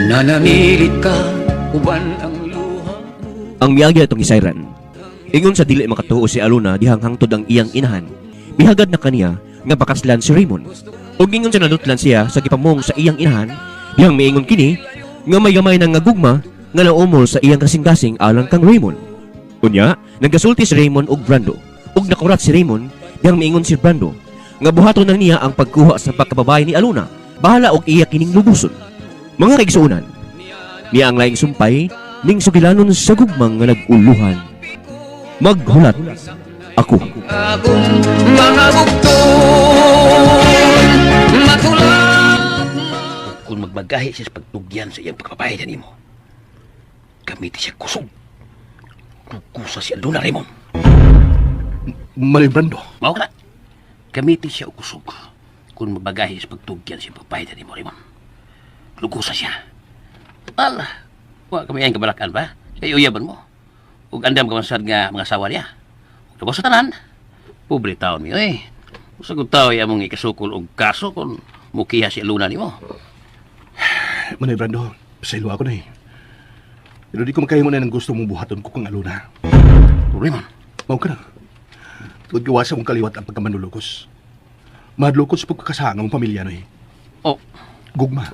Nanangilit ka, uban ang luha. Ang miyagi atong isayran. Ingon sa dili makatuo si Aluna dihang hangtod ang iyang inahan. Bihagad na kaniya nga bakaslan si Raymond. Ug ingon sa nadutlan siya sa gipamong sa iyang inahan, dihang miingon kini nga may gamay nang ngagugma nga naumol sa iyang kasing-kasing alang kang Raymond. Unya, nagasulti si Raymond og Brando. Ug nakurat si Raymond dihang miingon si Brando nga buhaton na niya ang pagkuha sa pagkababae ni Aluna. Bahala og iya kining lubuson. Mga kaigsuunan, niya ang laing sumpay ning sugilanon sa gugmang nga naguluhan. Maghulat ako. Akong mga bugtong matulad. Kung magmagahi siya sa pagtugyan sa iyang pagpapahidan nimo, gamitin siya kusog. Kukusa siya Luna Raymond. Malibrando. Mao ka na. Gamitin siya og kusog. Kung magmagahi sa pagtugyan sa pagpapahidan nimo, Raymond. Lukusa siya. Ala, wa kami ang kabalakan ba? Kaya uyaban mo. Ug andam ka masad nga mga asawa niya. Ug sa tanan. Pobre taon mi, eh. Usa gud tawo ya mong ikasukol og kaso kung mukiha si Luna nimo. Malibrando, pasaylo ako na eh. Pero di ko makahimo na ng gusto mong buhaton ko kung Aluna. Raymond, Mao ka na. Tugod kiwasa mong kaliwat ang pagkamanulukos. Madlukos sa pagkakasahang ang pamilya no eh. oh, Gugma.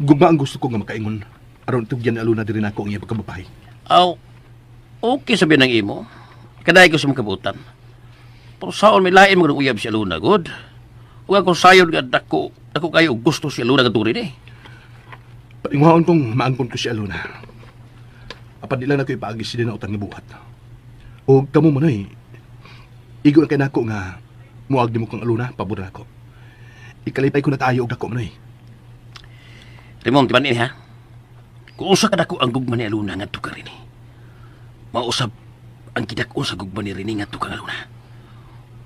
Gugma ang gusto ko nga makaingon. Aron tugyan ni Aluna diri nako ang iya pagkababahay. aw, okay sabi ng imo. Kaday ko sa mga kabutan. Pero saon may lain mo ng uyab si Luna, good? Huwag akong sayon nga dako kayo og gusto si Luna nga turin eh. Paingwaon kong maangkon ko si Aluna. Apan di lang na ko'y paagis sila na utang nga buhat. O kamo mo na eh. Igo ang kay nako nga muag di mo kang Aluna, pabura ako. Ikalipay ko na tayo og dako mo na eh. Timong, tibanin ha? Kung usa ka dako ang gugma ni Luna nga tukar rin eh. Mausap ang kidakon sa gugma ni Rini nga tukar nga Luna.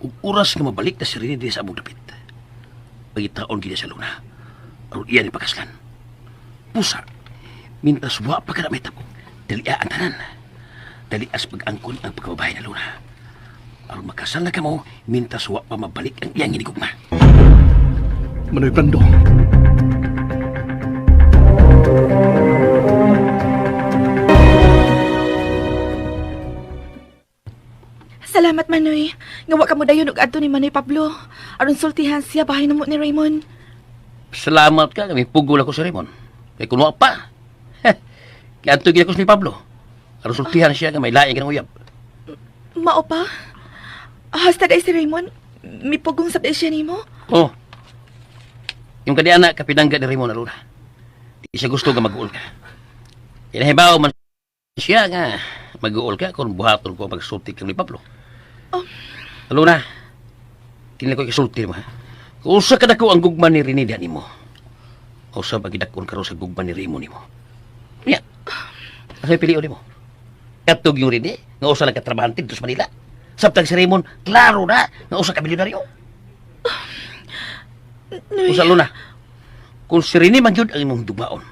Ug oras nga mabalik na si Rini din sa among dapit. Pagitaon gina sa Luna. Aron iya ni pakaslan. Pusa, mintas wa pa ka na may tapong. Dalia ang tanan. Dalias pag-angkon ang pagkababahay na Luna. Aron makasal na ka mo, mintas wa pa mabalik ang iyang inigugma. Manoy Brando. Salamat, Manoy. Nga wa ka mo dayon og adto ni Manoy Pablo. Aron sultihan siya bahay na mo ni Raymond. Salamat ka, kami pugol ako sa Raymond. Kaya kung wa pa, kaya antugin ako ni Pablo. Aron sultihan siya nga may laing ka ng uyab. Mao pa? Hasta day si Raymond. Mipugong sa siya nimo. Oh, yung kadi anak kapinangga ni Raymond na Luna. Di siya gusto nga mag-uol ka. Inahibaw man siya nga mag-uol ka kung buhaton ko pagsulti kang ni Pablo. Luna, kinila ko isulti mo ha. Kung usa ka dako ang gugma ni Rinida nimo. Usa pagidakon karo sa gugma ni Raymond nimo. Nya. Asa pilion nimo? Katog yung Rini, nga usa lang katrabahan dito sa Manila. Sabtang si Raymond, klaro na nga usa ka milyonaryo. Usa Luna. Kung si Rini man yun ang imong dumaon.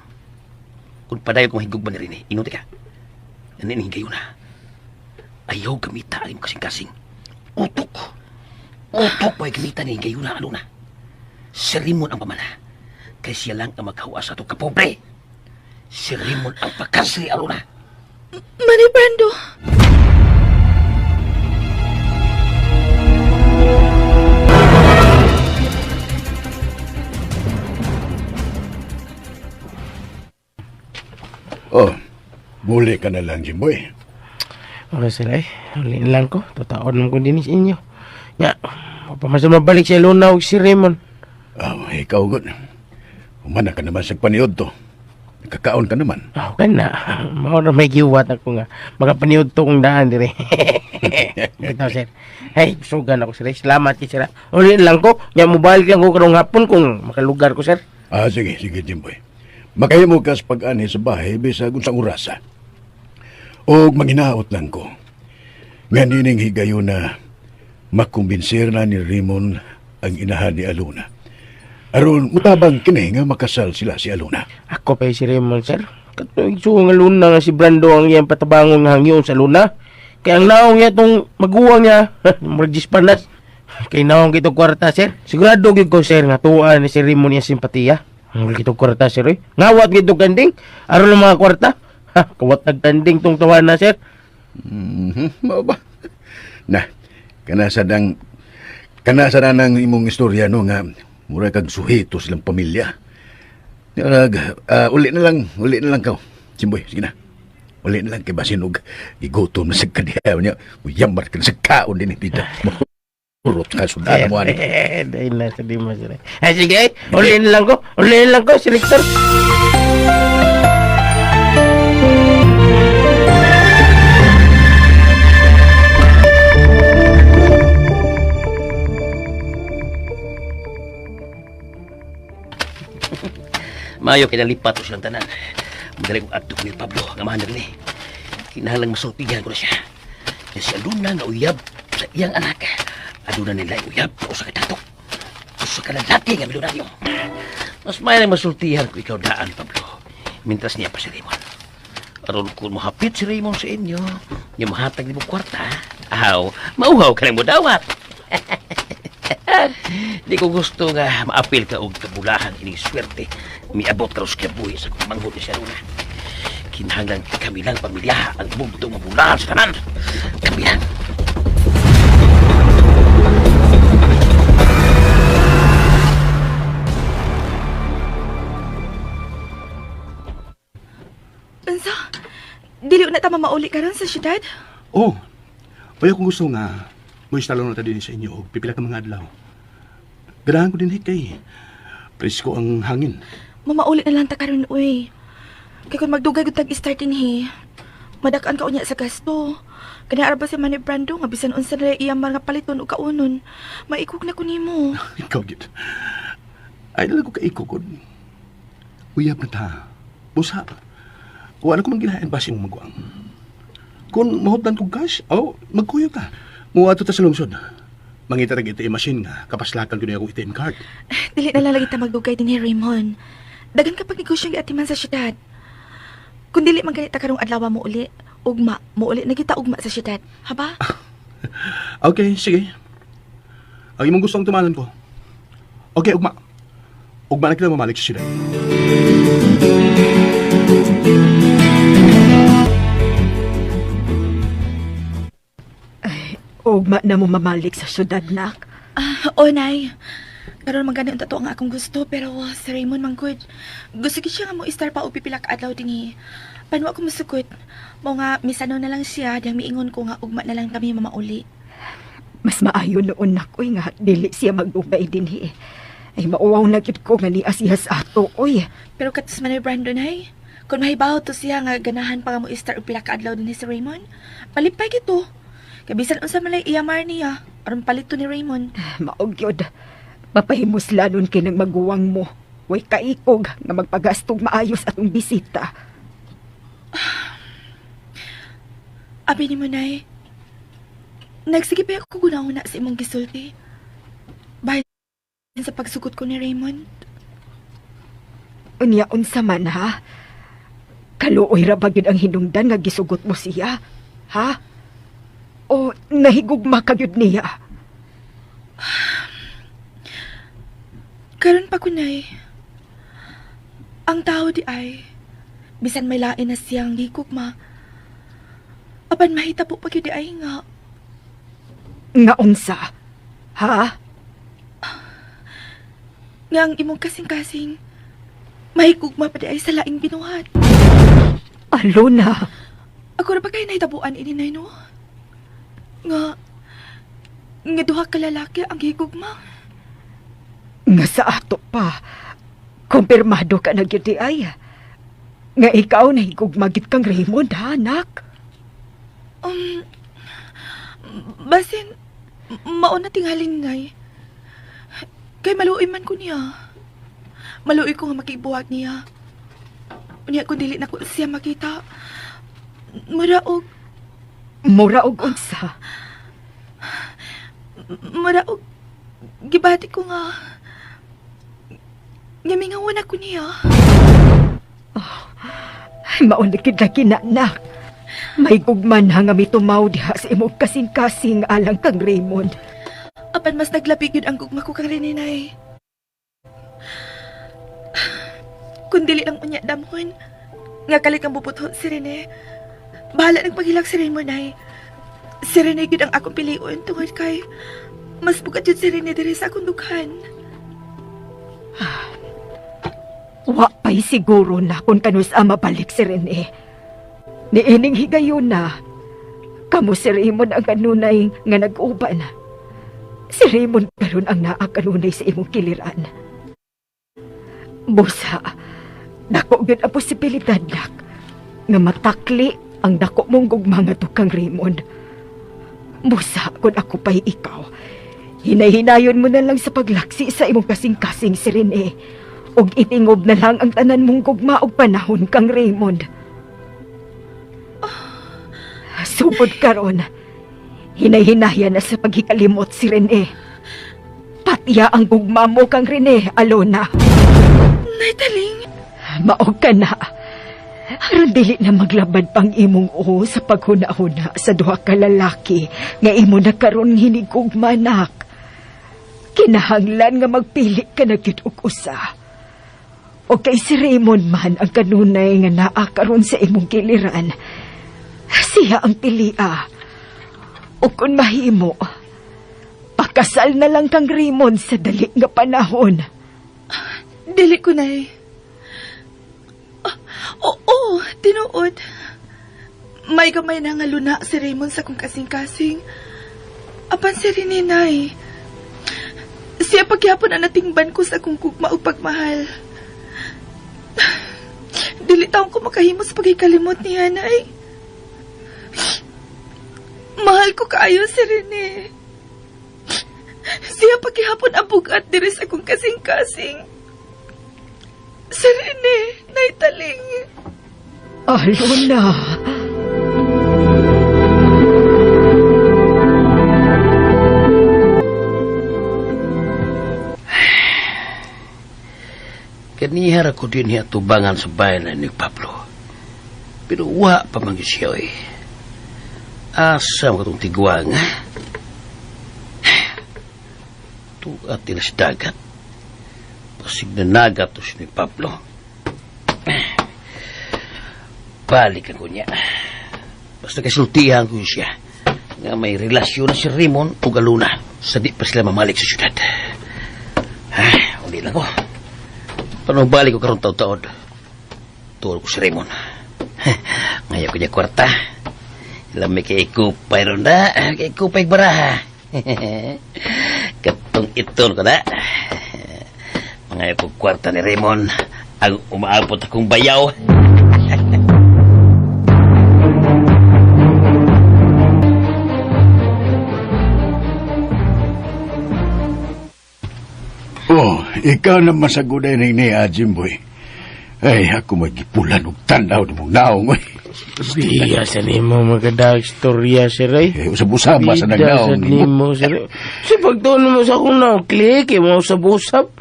Kung padayon kong higugma ni Rini, inuti ka. Nanin kayo na. Ayaw gamita ang imong kasing-kasing. Utok. Utok mo ay gamita ni kayo na Luna. Si Raymond ang pamana. Kaya siya lang ang magkawa sa itong kapobre. Si Raymond ang pakasri, Aluna. Manoy Brando. Oh, muli ka na lang, Jimboy. Okay sila eh. Uliin lang ko. Tataon naman ko din sa inyo. Nga, mapamasa mabalik si Luna o si Raymond. Oh, ikaw good. Umana ka naman sa paniod to. Nakakaon ka naman. Okay na. Maura may giwat ako nga. Makapaniod to kong daan dire. Bitaw sir. Hey, sugan ako sir. Salamat kay sir. Uliin lang ko. Nga mobalik lang ko karong hapon kung makalugar ko sir. Ah, sige, Jimboy. Makahimo ka sa pag-ani sa bahay bisag unsang orasa. O manginaot lang ko. Nga nining higayo na makumbinsir na ni Raymond ang inahan ni Aluna. Aron mutabang kini nga makasal sila si Aluna. Ako pa si Raymond sir. Katuig so nga Luna nga si Brando ang iyang patabangon nga hangyon sa Luna. Kaya ang naong niya itong maguwang niya. Maragis panas. Kaya naong kitong kwarta sir. Sigurado gid ko sir nga tuwaan ni si Raymond niya simpatiya. Ang gitong kwarta, sir, eh. Ngawat gitong tanding. Aron ng mga kwarta. Ha, kawat nagtanding tong tawanan na, sir. Mao ba? Na, kanasadang ng imong istorya no nga mura kag suhito silang pamilya. Uli na lang ka. Simboy, sige na. Uli na lang kay basinog. Igutom na sa kadiyaw niya. Uyambar ka na sa kaon din tita. Urot ka sudana mo ani. Dahil na sa Dimas, sir. Ay, sige, uli na lang ko, selector. Mayo kinalipat ko silang tanan. Madali kong adto ni Pablo, nga mahandang ni. Kinahalang masultigan ko na siya. Kaya si Aluna nga uyab sa iyang anak. Aduna nila uyab o sa katatok. O sa kalalaki nga milonaryo. Mas may lang masultihan ko ikaw daan, Pablo. Mintas niya pa si Raymond. Aron kung mahapit si Raymond sa inyo, yung mahatag ni mo kwarta, mauhaw ka lang mo dawat. Di ko gusto nga maapil ka og kabulahan ining swerte. Miabot ka sa buhi sa kumanghod ni si Aluna. Kinahanglan kami lang pamilya ang bugtong mabulahan sa tanan. Kami lang. Unsa? Dili na ta mamauli karon sa syudad? Oh, kaya kung gusto nga, mo instalo na ta din sa inyo o pipila ka mga adlaw. Ganahan ko din kay presko ang hangin. Mamauli na lang ta karon uy. Kay kung magdugay gud tag start dinhi, madakan ka unya sa gasto. Kani ara ba si Manny Brando nga bisan unsa na iyang mga paliton o kaunon, maikog na ko nimo. Ikaw gid. Ay dala ko kaikog. Uyab na ta. Busa. Wala ko manggilayan basing magwang. Kung mahutdan kong cash, magkuyo ka. Muwato ta sa lungsod. Mangita tag ATM machine nga, kapaslakan ko niya akong ATM card. Dili na lang lagi ta magdugay dinhi Raymond. Dagan kapag negosyo nga atiman sa syudad. Kung dili man ganita karong adlaw mo uli, ugma mo uli nagita ugma sa syudad. Haba? Okay, sige. Ang imong gustong tumalan ko. Okay, ugma. Ugma na kita mamalik sa sila. Ugma na mo mamalik sa syudad, nak. Nay. Karon man ganito to ang akong gusto pero si Raymond manggod. Gusto gid siya nga mo istar pa og pipila ka adlaw dinhi. Pano ako masukot? Mo nga misano na lang siya diyang miingon ko nga ugma na lang kami mamauli. Mas maayo noon na ko'y nga dili siya magdugay dinhi. Ay mauwaw na gid ko nga niya siya sa ato, oy. Pero katus man ni Brandon ay. Kung mahibaw to siya nga ganahan pa nga mo istar og pila ka adlaw dinhi si Raymond, palipay gito. Kabisan unsa man lay iyamar niya aron palito ni Raymond. Maog yun. Mapahimuslanon kinang maguwang mo. Way kaikog nga magpagastong maayos atong bisita. Abi ni mo, Nay. Nagsige pa ako guna-una sa imong gisulti. Bahin sa pagsugot ko ni Raymond. Unya unsa man ha? Kaluoy ra ba gyud ang hinungdan nga gisugot mo siya? Ha? O nahigugma ka gyud niya? Karon pa ko, Nay. Ang tao di ay, bisan may lain na siyang higugma, apan mahita po pag yun di ay nga. Nga unsa? Ha? Nga ang imong kasing-kasing, mahigugma pa di ay sa laing binuhat. Alo na. Ako na ba kayo nahitabuan ini, Nay, no? Nga duha ka lalaki ang higugma. Nga sa ato pa. Kumpirmado ka na gyud di ay. Nga ikaw nahigugmagit kang Raymond, ha, anak? Basin, mauna tinghalin, Nay. Kay maluoy man ko niya. Maluoy ko nga makibuhat niya. Unya kung dili na ko siya makita. Muraog. Muraog unsa? Muraog. Gibati ko nga. Ngamingawan ako niya. Maulikid na kinanak. May gugman nga mitumaw diha sa imong kasing-kasing alang kang Raymond. Apan mas naglapig yun ang gugma ko kang Rinay. Kung dili lang unya damhon, nga kalit kang bubuthon si Rene. Bahala ng paghilak si Raymond ay. Si Rene gid ang akong piliun tungod kay mas bukat yun si Rene diri sa akong dughan. Wa pa'y siguro na kung kanus mabalik si Rene. Niining higayon na. Kamu si Raymond ang kanunay nga nag-uban. Si Raymond karon ang naa kanunay sa imong kiliran. Busa, dako gyud ang posibilidad nak nga matakli ang dako mong gugma nga tukang Raymond. Busa, kung ako pa'y ikaw, hinay-hinayon mo na lang sa paglaksi sa imong kasing-kasing si Rene. Og itingob na lang ang tanan mong gugma og panahon kang Raymond. Subod karon, hinay-hinaya na sa paghikalimot si Rene. Patya ang gugma mo kang Rene, Alona. Nay taling, Maog ka na. Aron dili na maglabad pang imong uho sa paghuna-huna sa duha ka lalaki nga imo na karon hinigugma nak. Kinahanglan nga magpili ka na gyud og usa. O kay si Raymond man ang kanunay nga naa karon sa imong giliran. Siya ang pilia. O kung mahimo, pakasal na lang kang Raymond sa dali nga panahon. dili ko nay. Oo, tinuod. May gamay na nga luna si Raymond sa kong kasing-kasing. Apan si Rene, nay. Siya pagyapon ang natingban ko sa kong kugma o pagmahal. Dili taong ko makahimos pagkikalimot niya, nay. Mahal ko kaayo si Rene. Siya paghihapon ang bugat diri sa kong kasing-kasing. Si Rene, nay taling. Alona. Kanihar ako din niya tubangan sa bayan ni Pablo. Pero wa pa man siya eh. Asam ko itong tiguang. Tuat nila sa dagat. Pasig na nagat to si ni Pablo. Balik ako niya. Basta kasultihan ko siya nga may relasyon na si Raymond o Galuna sa di pa sila mamalik sa syudad. Hindi lang ko. Paano balik ko karong taon-taon? Tuwal ko si Raymond. Ngayon ko niya kwarta. Ilang may kaikupay ron na. Kaikupay baraha. Katong iton ko na. Ngayon ko kwarta ni Raymond. Ang umaabot akong bayaw. Oh, ikaw na masaguday na ni Jimboy. Ay, ako magipulan og tanaw ng mong naong. Biya sa nimo magadag istorya, sir. Usab-usab sa Biya sa nagnaong. nimo, sir. Si pagtuon mo sa akong naong-click, mo usab-usab.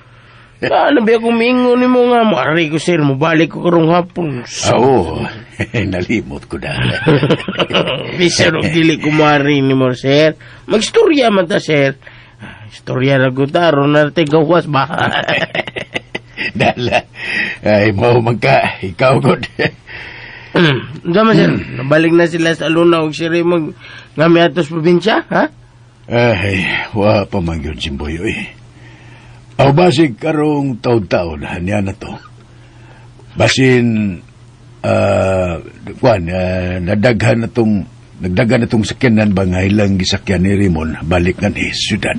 Paano ba akong mingon ni mo nga? Mari ko, sir. Mabalik ko karong hapon. Oo, nalimot ko na. Bisa ro dili ko mari ni mo, sir. Magstorya man ta, sir. Istorya na gutaro na gawas ba? Dala, ay mau magka, ikaw god. Dama, sir. Nabalik na sila sa Luna o si Raymond nga may atos probinsya, ha? Ay, wa pa man yun, Jimboy, oy. Aw basig karong taon-taon, hanya na to. Basin, nagdagan na tong sakyanan ba nga ilang gisakyan ni Raymond balik na ni syudad.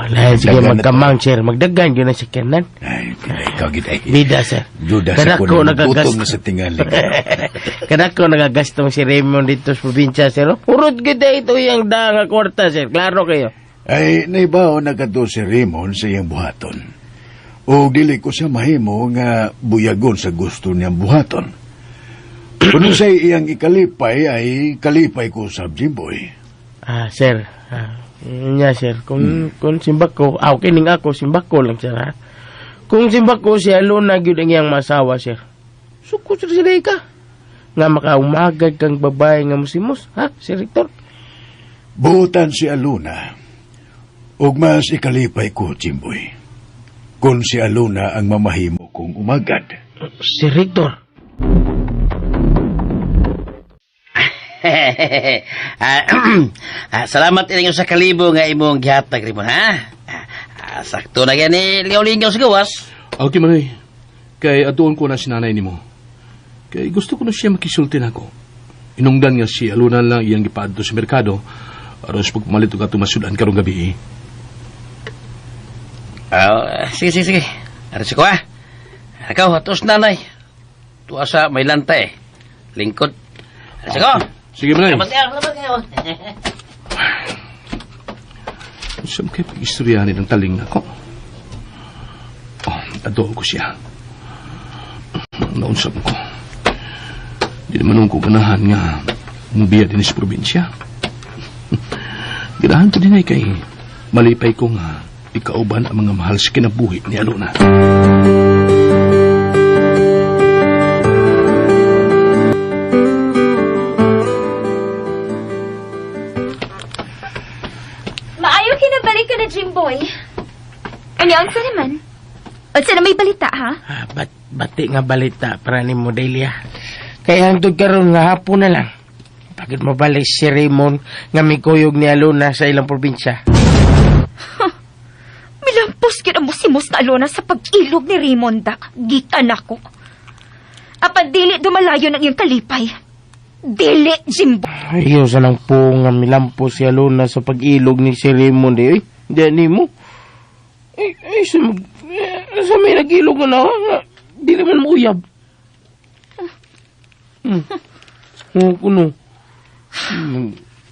Lahat sige magkamang, sir. Magdagan yun ang sakyanan. Ay, ikaw gitay. Bida, sir. Duda sa Kadako kuno, gutom na sa tingali. Kadako nagagastong si Raymond dito sa probinsya, sir. Urot kita ito yung nga kwarta, sir. Klaro kayo. Ay, naibaw na kato si Raymond sa iyang buhaton. O dili ko sa mahimo nga buyagon sa gusto niyang buhaton. Kung sa iyang ikalipay, ay kalipay ko sa Jimboy. Sir. Nya, sir. Kung simbak ko, kining ako, simbak ko lang, sir, ha? Kung simbak ko, si Alona, yun ang iyang masawa, sir. Suko, sir, sila ka. Nga makaumagad kang babae nga musimos, ha, Sir Rector? Buutan si Aluna. Ug mas ikalipay ko, Jimboy. Kung si Aluna ang mamahimo kong umagad. Si Rector. Salamat ining sa kalibo nga imong gihatag rimon ha. Sakto na gani ligaw-ligaw sa gawas. Okay man eh. Kay atuon ko na si nanay nimo. Kay gusto ko na siya makisulti na ako. Inungdan nga si Aluna lang iyang gipaadto sa merkado aros pagpumalit og atong masudan karong gabi. Sige. Aras ko ha. Ikaw, atos nanay. Tuwa sa may lantay. Lingkod. Aras ko. Sige man eh. Salamat kayo. Saan kayo pag-istoryanin ng taling na ko? Adoon ko siya. Naunsap ko. Di naman ko ganahan nga mubiya din sa probinsya. Ganahan ko din ay kay malipay ko nga ikauban ang mga mahal sa kinabuhi ni Alona. Maayo kinabalik ka na, Jimboy. Ano ang sa naman? O sa may balita, ha? Bati nga balita para ni mo, Delia. Kaya hangtod karon nga hapon na lang. Pagod mabalik si Raymond nga may kuyog ni Alona sa ilang probinsya. Milampos kita mo si Mos na Alona sa pag-ilog ni Raymonda. Gikan ako. Apan dili dumalayo ng iyong kalipay. Dili, Jimboy. Ayaw sa nang po nga milampos si Alona sa pag-ilog ni si Raymond. Eh, di mo. Sa may nag-ilog na di naman mo uyab. Kuno.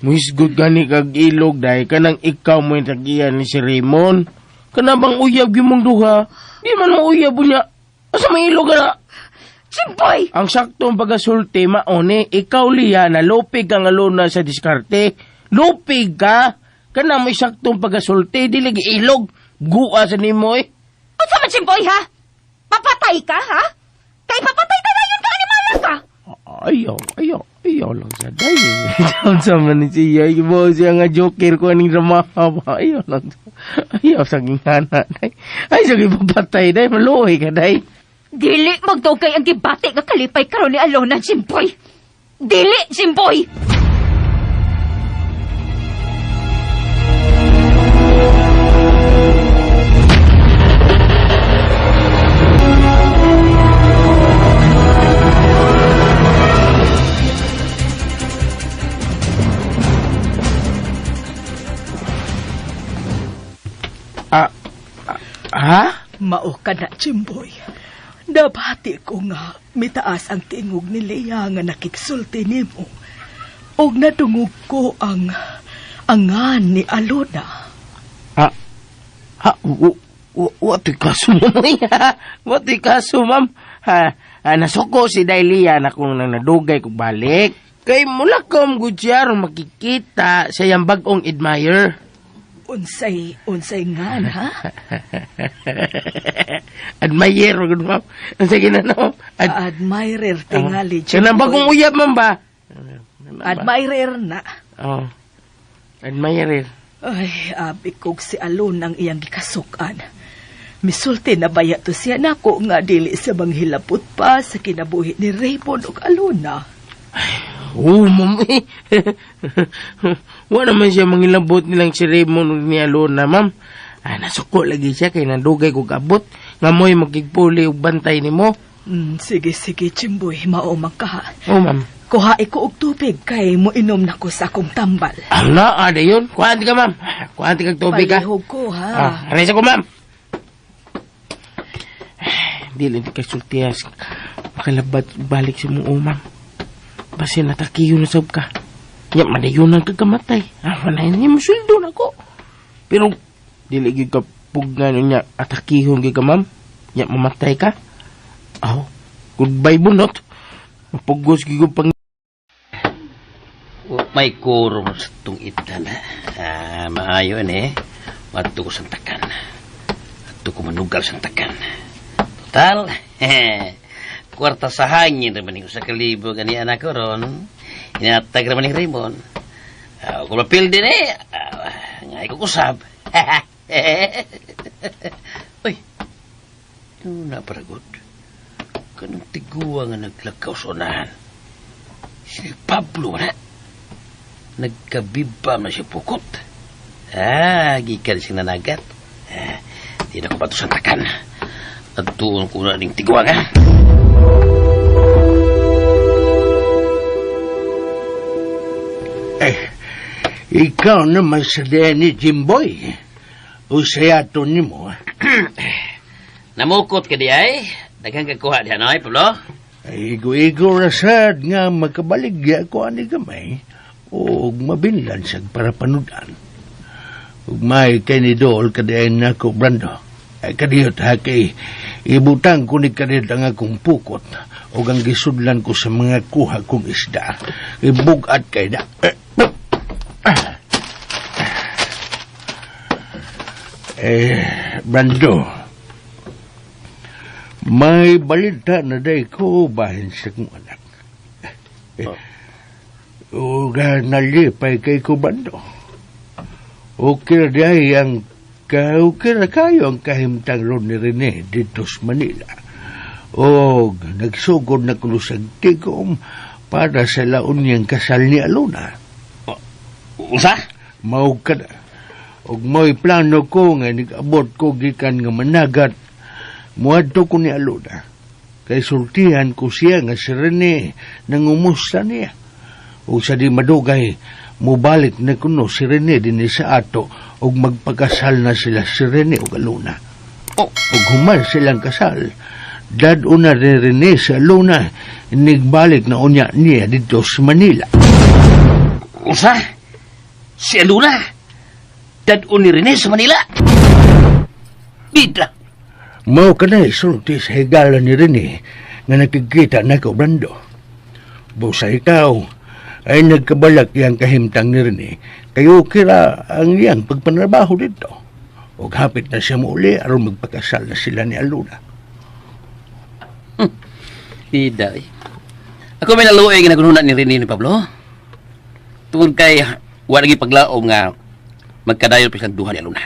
Muisgod gani kag ilog dahil kanang ikaw mo yung tagiyan ni si Raymond. Kanabang uyab yung duha. Di man mo uyab niya. Asa may ilog na? Jimboy! Ang saktong pagasulti maone, ikaw liya na lopig ang Alona sa diskarte. Lopig ka? Kanang may saktong pagasulti, di lagi ilog. Gua sa nimo eh. Ano sa Jimboy, ha? Papatay ka, ha? Kay papatay na yun ka, animala ka! Ayaw lang sa day. Sama ni siya, ibo siya nga joker ko aning ramaha. Ayaw sa gingana, day. Ay, sige papatay, day. Maluhay ka, day. Dili magdugay ang gibati nga kalipay karon ni Alona, Jimboy. Dili, Jimboy! Ha? Mao ka na, Jimboy. Nabati ko nga, mitaas ang tingog ni Leia nga nakiksulti nimo. Og nadungog ko ang angan ni Alona. Wati kaso mo ya. Wati kaso, ma'am. Nasuko si Dailia na kung nadugay ko balik. Kay mula kong gudyar makikita sa yung bagong admire. Unsay nga na, ha? Admire, ma'am. Ang sige na, no? Admirer tingali, Kanang bagong uyab, ma'am ba? Admirer na. Oh. Admire. Ay, abikog si Alon ang iyang gikasukan. Misulti na baya to siya nako nga dili sa manghilapot pa sa kinabuhi ni Raymond ug Alona. Ma'am eh. Wala naman siya mangilabot nilang si Raymond ni Alona, ma'am. Nasuko lagi siya kay nandugay kong abot. Nga mo'y magkigpuli og bantay ni mo. Sige, Jimboy. Maumang ka. Ma'am. Kuha ko og tubig kay mo inom na ko sa akong tambal. Ada yun. Kuhanti ka, ma'am. Kuhanti kag tubig ka. Palihog ko, ha? Aresa ko, ma'am. Dili di kasultiyas. Makalabat balik sa mong ma'am. Basi natakiyo na sab ka. Nya madayunan ka kamatay. Wala niya masuldo na ko. Pero dili gyud ka pugnan niya atakihon gyud ka, ma'am. Nya mamatay ka. Goodbye bunot. Mapugos gyud pang May kurong sa itong itan. Maayo eh. Mato ko sang takan. Mato ko manugal sang takan. Total, kwarta sa hangin naman ko sa kalibo gani anak ko ron. Inatag naman ni Raymond. Kung mapil din ngay ko kusab. Uy, ito na paragod. Kanang tiguwa nga naglakaw sa unahan. Si Pablo na. Nagkabibam na siya pukot. Gikan siya nanagat. Di na ko ba ito santakan. At tuon ko na ning tiguwa nga. Ikaw naman sa ni Jimboy. Usayato ni mo. Namukot ka di ay. Daghang kakuha diyan ay, Pablo. Igo-igo rasad nga magkabaligya ko ani gamay. O mabinlan sa para panudan. Ug may kay ni Dol kadayon na ko Brando. Ay kadiyot ha kay ibutang ko ni kadiyot ang akong pukot. O ang gisudlan ko sa mga kuha kong isda. Ibugat kay da. Brando, may balita na day ko bahin sa kong anak. O nalipay kay ko, Brando. Okay na day ang okay na kayo ang kahimtang ron ni Rene dito sa Manila. O nagsugod na kulo sa tigom para sa laon niyang kasal ni Aluna. Usa? Maug ka na. Og mo'y plano ko nga nag-abot ko gikan nga managat. Muadto ko ni Aluna. Kay sultihan ko siya nga si Rene nangumusta niya. O sa di madugay, mubalik na kuno si Rene din sa ato og magpakasal na sila si Rene og Aluna. Og human silang kasal, dad una ni Rene sa Aluna, nigbalik na unya niya dito sa Manila. Usa? Si Aluna? Dad-o ni Rene sa Manila? Bida. Mao ka na isulti sa higala ni Rene nga nakikita na ko, Brando. Busa ikaw ay nagkabalak yang kahimtang ni Rene kayo kira ang iyang pagpanrabaho dito. O hapit na siya muli aron magpakasal na sila ni Aluna. Bida eh. Ako may naluoy ginagununan ni Rene ni Pablo. Tungkol kay wala lagi paglaom nga magkadayon pa siyang duha ni Aluna.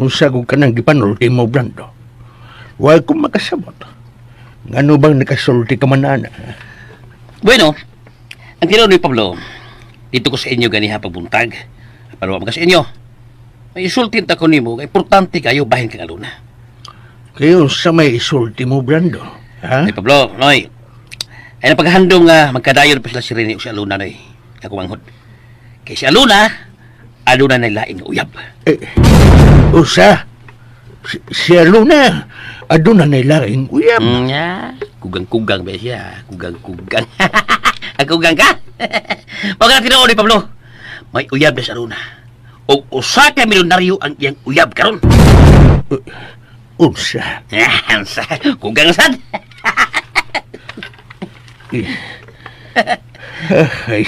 Usa ko ka nang gipanulti mo, Brando. Huwag kong makasabot. Ano bang nakasulti ka manana? Bueno, ang tinaw ni Pablo, dito ko sa inyo ganiha pagbuntag. Paano ka sa inyo? May isultin ta ko ni mo, importante kayo bahin kang Aluna. Kayo sa may isulti mo, Brando. Ha? Ay Pablo, Noy, ay napaghandong nga magkadayon pa sila si Rene o si Aluna, Noy. Ako manghod. Kay si Aluna na laing uyab. Si Aluna, aduna na laing uyab. Kugang-kugang ba siya? Kugang-kugang. Kugang ka? Pag na tinoon ni Pablo, may uyab na si Aluna. O usa ka milyonaryo ang iyang uyab karon. Unsa? Kugang sad. Ay.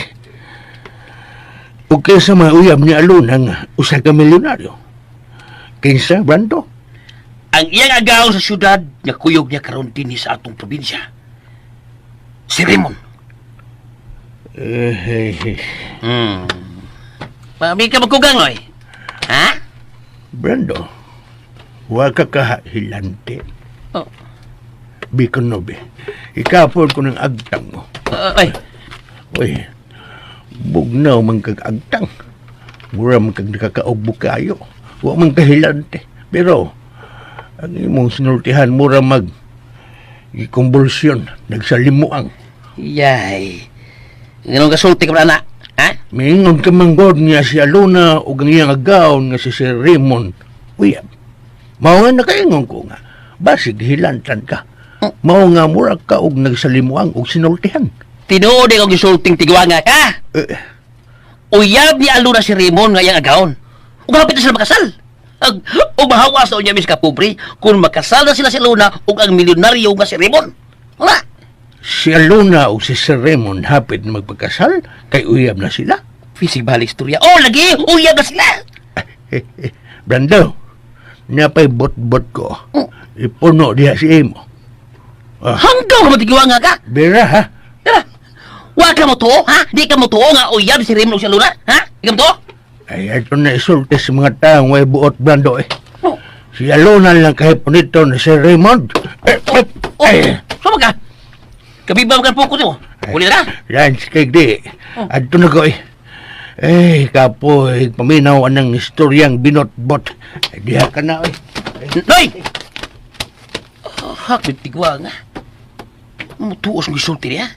Okay sa mga uyab ni Aluna nga usa ka milyonaryo. Kinsa, Brando? Ang iyang agaw sa syudad nga kuyog niya karon dinhi sa atong probinsya. Si Raymond. Mami ka magkugang, Noy? Ha? Brando, huwag ka kahilante. Oh. Bikon no, be. Ikapon ko ng agtang mo. Uy, bugnaw man kag agtang. Mura man kag nakakaugbo kayo. Huwag man kahilante. Pero, ang imong sinultihan, mura mag ikumbulsyon, nagsalimuang. Yay. Ganun kasulti ka ba, anak? Ha? Mingon ka manggod niya si Aluna o ang iyang agaon nga si Sir Raymond. Uyab, mao nga nakaingon ko nga, basig hilantan ka. Mao nga mura ka og nagsalimuang og sinultihan. Tinuod ang gisulting tigwanga ka. Uyab ni Aluna si Raymond nga iyang agaon. Ug hapit na sila makasal. Ug mahawas na unya mis ka pobre kung makasal na sila si Aluna ug ang milyonaryo nga si Raymond. Wala. Si Aluna o si Sir Raymond hapit na magpagkasal kay uyab na sila. Fisig balik istorya. Oh, lagi! Uyab na sila! Brando, napay bot-bot ko. Ipuno diha si Imo. Hanggang naman tigwanga ka! Bira, ha? Wa ka mo to, ha? Di ka mo to nga uyab si Raymond o si Aluna, ha? Di ka mo to? Ay, ito na isulti sa mga taong may buot, Brando, eh. Si Alona lang kahit punito na si Raymond. Sama ka? Kabibang ka po ko to. Uli na. Yan, si Kegdi. Adto na ko kapoy, paminaw anang istoryang binot-bot. Diha ka na, Noy! Hakit tigwa nga. Mutuos ng gisulti niya.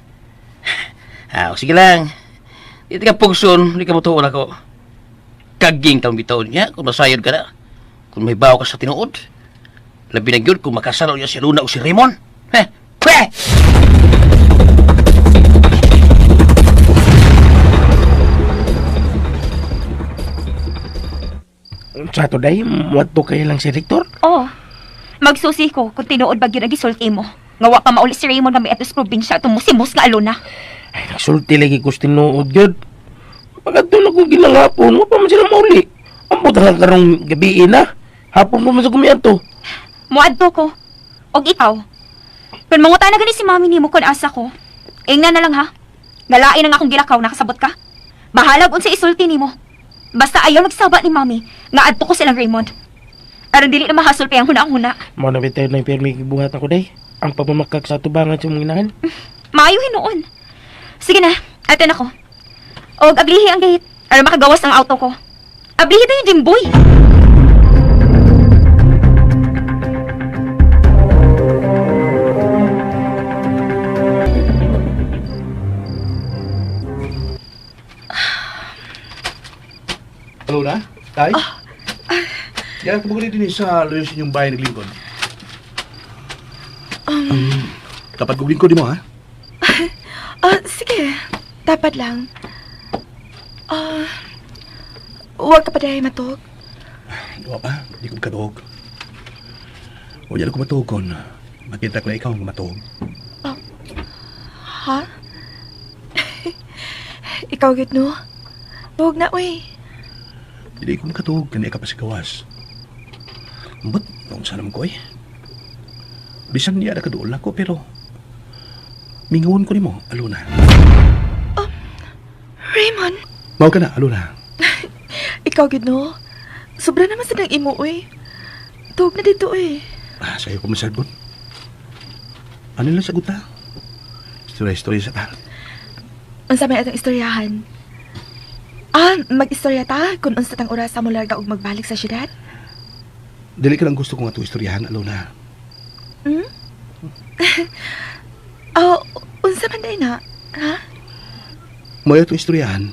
Sige lang. Di ka pugson, di ka mutuon ako. Kaging taong bitaon niya, kung masayod ka na. Kung may bawa ka sa tinuod. Labi na yun kung makasalaw niya si Luna o si Raymond. Pwe! Sa to day, muadto kayo lang si Rector? Oh, magsusi ko kung tinuod ba yun ang gisulti mo. Ngawa pa mauli si Raymond kami atos probinsya at musimus nga aluna. Ay, nagsulti lagi ko sa tinuod yun. Pagkatun ako ginangapon, pa man sila mauli. Ang puta lang karong gabi na. Hapon mo man sa kumiyanto. Muadto ko. Og ikaw. Kung manguta na gani si mami ni mo kung asa ko, ingnan na lang ha. Galain ang akong gilakaw, nakasabot ka. Bahalag unsa isulti ni mo. Basta ayaw nagsaba ni mami, nga adto ko silang Raymond. Aron dili na mahasol pa ang huna-huna. Mao na bitaw na yung permi gibuhat ako day. Ang pamamakak sa tubangan sa mga inahan. Maayo hinuon. Sige na, atin ako. Og ablihi ang gate, aron makagawas ang auto ko. Ablihi na yung Jimboy. Hello na? Tay? Yan, kumugulin din sa loyos inyong bahay naglingkod. Dapat guglingkod mo, ha? Sige. Dapat lang. Huwag ka pa dahil matog. Diba pa? Hindi ko katog. O yan ako matog kon. Makita ko na ikaw ang matog. Ha? Ikaw git no? Huwag na, uy. Hindi ko makatog. Kani ka pa si Kawas. Ba't? Noong sana mo ko Bisan niya na kadool ako, pero mingawan ko ni mo, Aluna. Raymond, Mao ka na, Aluna. ikaw git no? Sobra naman sa nang imo, uy. Tuwag na dito, uy. Sa'yo ko masalbon. Ano lang sagot na? Story sa ta. Ang sa may atang istoryahan. Mag-istorya ta kung unsa tang oras sa mo larga og magbalik sa syudad? Dili ka lang gusto kong ato istoryahan, Aluna. Unsa man day na? Ha? May ato istoryahan.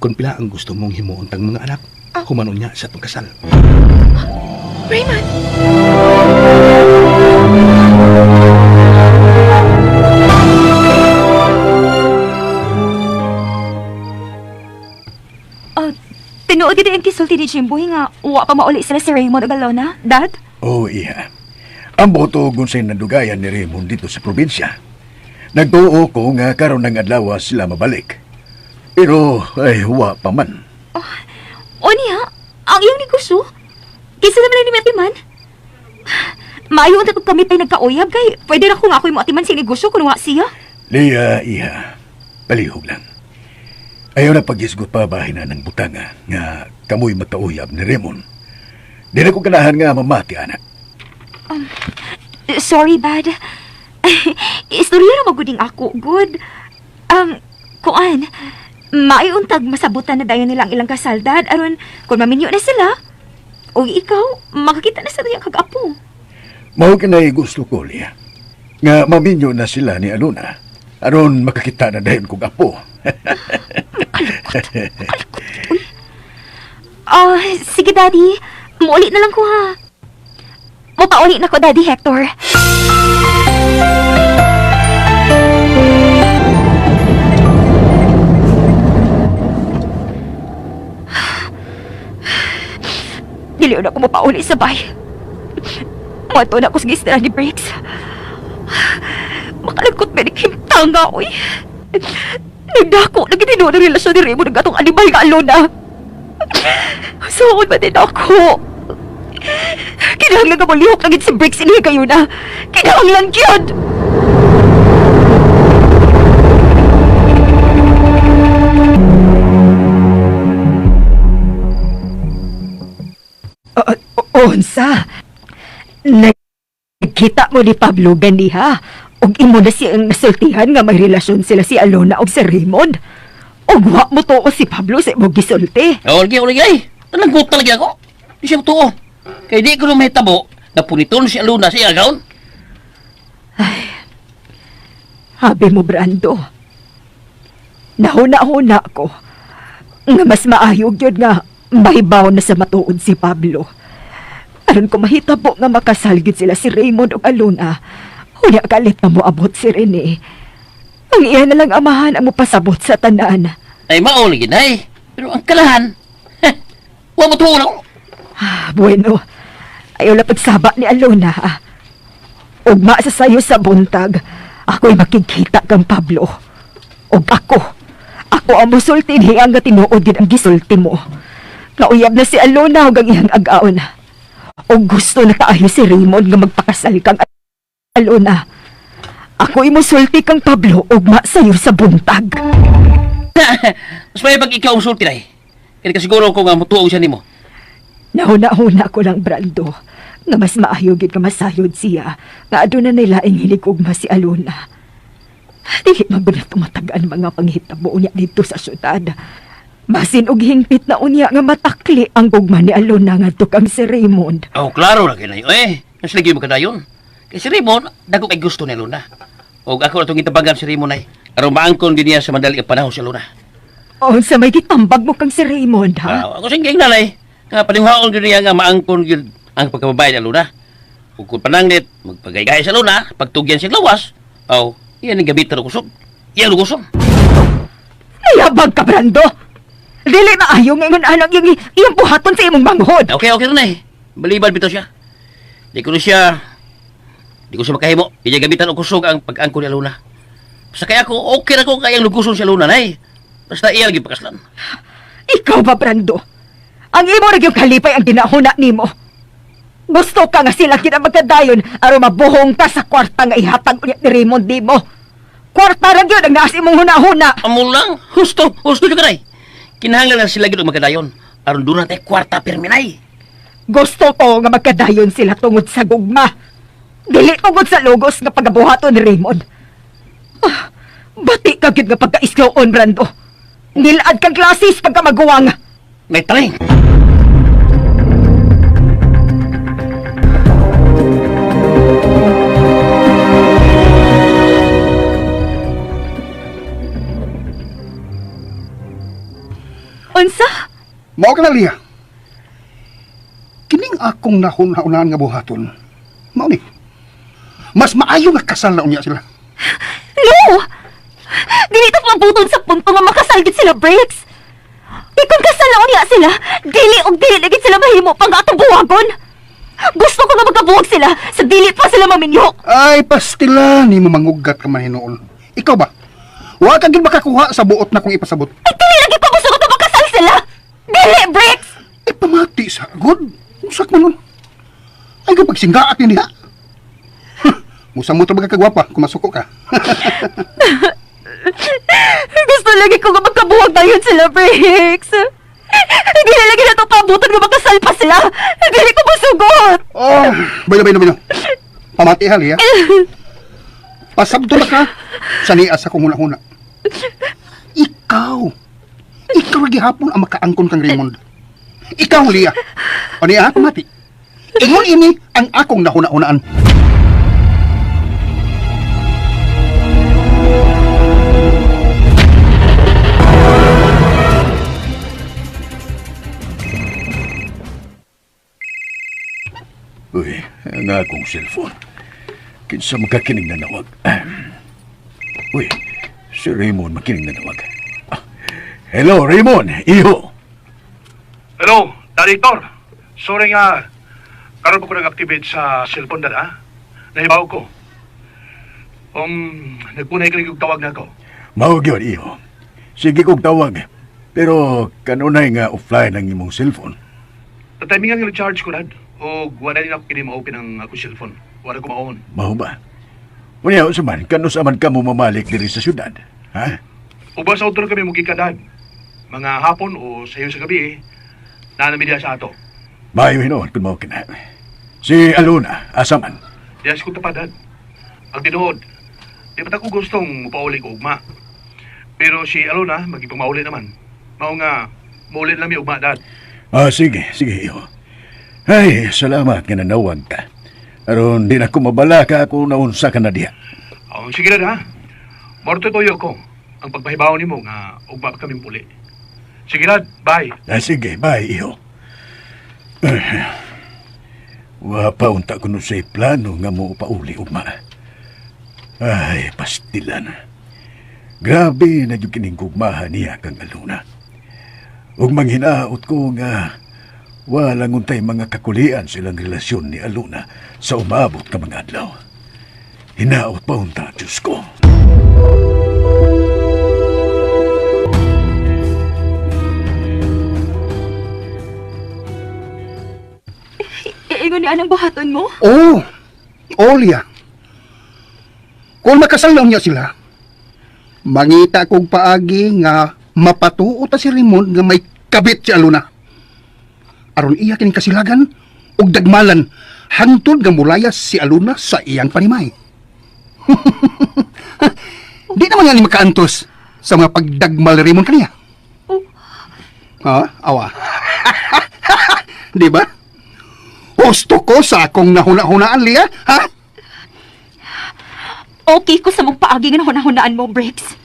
Kung pila ang gusto mong himuon tang mga anak, kumanon niya sa itong kasal. Raymond! Tinuod gid ang kisulti ni Jimboy nga wa pa mauli sila si Raymond ug Alona, Dad? Oo, iya. Ang boto kung sa'y nadugayan ni Raymond dito sa probinsya. Nagtuo ko nga karon ng adlaw sila mabalik. Pero, ay, huwa pa man. O niya, ang iyong negosyo? Kisa naman lang ni Matiman? Maayo ang kami pa'y nagkauyab kay pwede na kung ako'y moatiman si negosyo kung wa siya. Leah, iya. Palihog lang. Ayaw na pag-isgot pa bahay na ng butanga nga kamoy magkauyab ni Raymond. Di na ko ganahan nga mamati, anak. Sorry, Bad. Istorya na maguding ako, good. Kuan, maiuntag masabutan na dayon nila ang ilang kasaldad aron kung maminyo na sila. O ikaw, makakita na sa iyang kag-apo. Mao kinay gusto ko, Leah. Nga maminyo na sila ni Aluna. Aron makakita na dayon kong apo. Sige, Daddy. Muulit na lang ko, ha. Mupaulit na ko, Daddy Hector. Dili na ko mapaulit sa bay. Mato na ko sa gistra ni Briggs. Makalagkot ba ni Kim Tanga, uy. Nagdako, nagitinuwa ng relasyon ni Raymond ng atong anibay ka Alona. Saan ba din ako? Kinahanglan ka malihok na si Briggs inihi kayo na. Kinahanglan yun! Unsa? Nagkita mo ni Pablo ganiha ug imo na siyang nasultihan nga may relasyon sila si Alona ug si Raymond. Ug wa mo tuo si Pablo sa imong gisulti. Ulgi, ay. Talagot talaga ako. Di siya totoo. Kaya di ko na mahitabo na puniton si Aluna sa iyagaon. Habi mo, Brando. Nahuna-huna ko nga mas maayog yun nga mahibaw na sa matuod si Pablo. Aron ko mahitabo nga makasalgid sila si Raymond ug Aluna. Unya kalit na mo abot si Rene. Ang iya na lang amahan ang mupasabot sa tanan. Ay, mauligi na eh. Pero ang kalahan, wa mo tuon ako. Bueno, ayaw na pagsaba ni Alona. Ugma sa sayo sa buntag, ako'y makikita kang Pablo. Ug ako ang musulti niya nga tinuod din ang gisulti mo. Kauyab na si Alona ug ang iyang agaon. Ug gusto na kaayo si Raymond nga magpakasal kang Alona. Ako'y musulti kang Pablo ugma sayo sa buntag. Mas may pag ikaw ang sulti na eh. Kaya kasiguro ko nga mutuog siya nimo. Nahuna-huna ko lang, Brando, nga mas maayogid ka masayod siya, nga aduna nila ang hilig-ugma si Alona. Dili magulat tumatagaan mga panghitabo niya dito sa syudad. Masin og hingpit na unya nga matakli ang gugma ni Alona nga tukang si Raymond. Oh, klaro na kinayo eh. Mas lagi mo kadayon. Kaya si Raymond, dako kay gusto ni Aluna. O ako na itong itabagan si Raymond ay, aron maangkon din niya sa madali ang panahon si Aluna. O, sa may gitambag mo kang si Raymond, ha? Ako singging nalay. Nga paninghaon din niya nga maangkon yun ang pagkababay ni Aluna. Kung pananglit, magpagaygay sa Aluna, pagtugyan siya lawas, iyan ang gamitan ng kusog. Iyan ang kusog. Nayabag ka, Brando! Dili na ayaw ngayon anang iyong buhaton sa imong manghod. Okay rin eh. Balibad bito siya. Di ko siya makahimo. Iya gamitan og kusog ang pag-angko ni Aluna. Basta kaya ako, okay na ko kayang luguson si Aluna na eh. Basta iya lagi pakaslan. Ikaw ba, Brando? Ang imo na yung kalipay ang ginahuna nimo. Gusto ka nga sila kinamagkadayon aron mabuhong ka sa kwarta nga ihatag ulit ni Raymond di mo. Kwarta ra gyud ang naas imong hunahuna. Amo lang. Husto ka na eh. Kinahanglan na sila gyud og magkadayon. Aron doon natin kwarta perminay. Gusto ko nga magkadayon sila tungod sa gugma. Dili tungod sa logos nga pagabuhaton ni Raymond. Bati ka gyud nga pagka-islawon, Brando. Nilad kang klasis pagka maguwang. May taling. Unsa? Mao ka na, Lia. Kining akong nahuna-unahan nga buhaton. Mao ni. Mas maayo nga kasal na unya sila. No! Dili ta mabuton sa punto nga makasalgit sila, Breaks. Ikon kasal na unya sila, dili og dili lagi sila mahimo pang atong buwagon. Gusto ko nga magkabuwag sila, sa dili pa sila maminyo. Ay, pastila, ni mo mangugat ka man hinuon. Ikaw ba? Wa ka gyud makakuha sa buot na kong ipasabot. Ay, dili lagi pa gusto ko na makasal sila. Dili, Breaks! Pamati sa agod. Usak mo nun. Ay, kapag singgaat yun diha. Musa mo ito magkagwapa kung masuko ka. Gusto lagi ko nga magkabuwag na yun sila, Breaks. Dili lagi na ito pabutan nga makasal pa sila. Dili ko masugot. Oh, bayno. Pamati hali, ha? Pasabto na ka. Sanias akong huna-huna. Ikaw lagi hapon ang makaangkon kang Raymond. Ikaw, Lia. O niya, pamati. Ingon ini ang akong nahuna-hunaan. Uy, ang akong cellphone. Kinsa makakinig na nawag. Uy, si Raymond makinig na nawag. Hello, Raymond. Iho. Hello, Director. Sorry nga, karon ko nag-activate sa cellphone na ha? Nahibaw ko. Nagpunay ka rin tawag na ako. Mao gyud iho. Sige kog tawag. Pero kanunay nga offline ang imong cellphone. Tatimingan nga recharge ko na. O wala din ako kini ma-open ang ako cellphone. Wala ko ma-on. Mao ba? Unya sa man kanus aman ka mo mamalik diri sa syudad. Ha? Uba sa outdoor kami mugikadad. Mga hapon o sayo sa gabi nanami diya sa ato. Mayo hinoon kung mao kina. Si Aluna, asaman. Diyas ko tapadan. Ang tinuod, di ba't ako gustong mapauli ko ugma. Pero si Alona, magipang mauli naman. Mao nga, mauli lang mi ugma, Dad. Sige, iyo. Ay, salamat nga nanawag ka. Aron di na ko mabala ka kung naunsa ka na diha. Sige na ha. Morto toyo ko. Ang pagpahibaw ni mo nga ugma pa kaming puli. Sige na, bye. Sige, bye, iyo. Wapa unta ko no sa'y plano nga mo pauli ugma. Ay, pastilan. Grabe na yung kiningkugmahan niya kang Aluna. Ug manghinaot ko nga walang untay mga kakulian silang relasyon ni Aluna sa umabot ka mga adlaw. Hinaot pa unta, Diyos ko. Iingon ni anang buhaton mo? Oh, Olia. Kung makasal na niya sila, mangita kong paagi nga mapatuo ta si Raymond nga may kabit si Aluna. Aron iya kining kasilagan ug dagmalan hantod nga mulayas si Aluna sa iyang panimay. Di naman nga ni makaantos sa mga pagdagmal ni Raymond kaniya. Ha? Awa. Di ba? Gusto ko sa akong nahuna-hunaan, Lia, ha? Okay ko sa mong paagi nga hunahunaan mo, Briggs.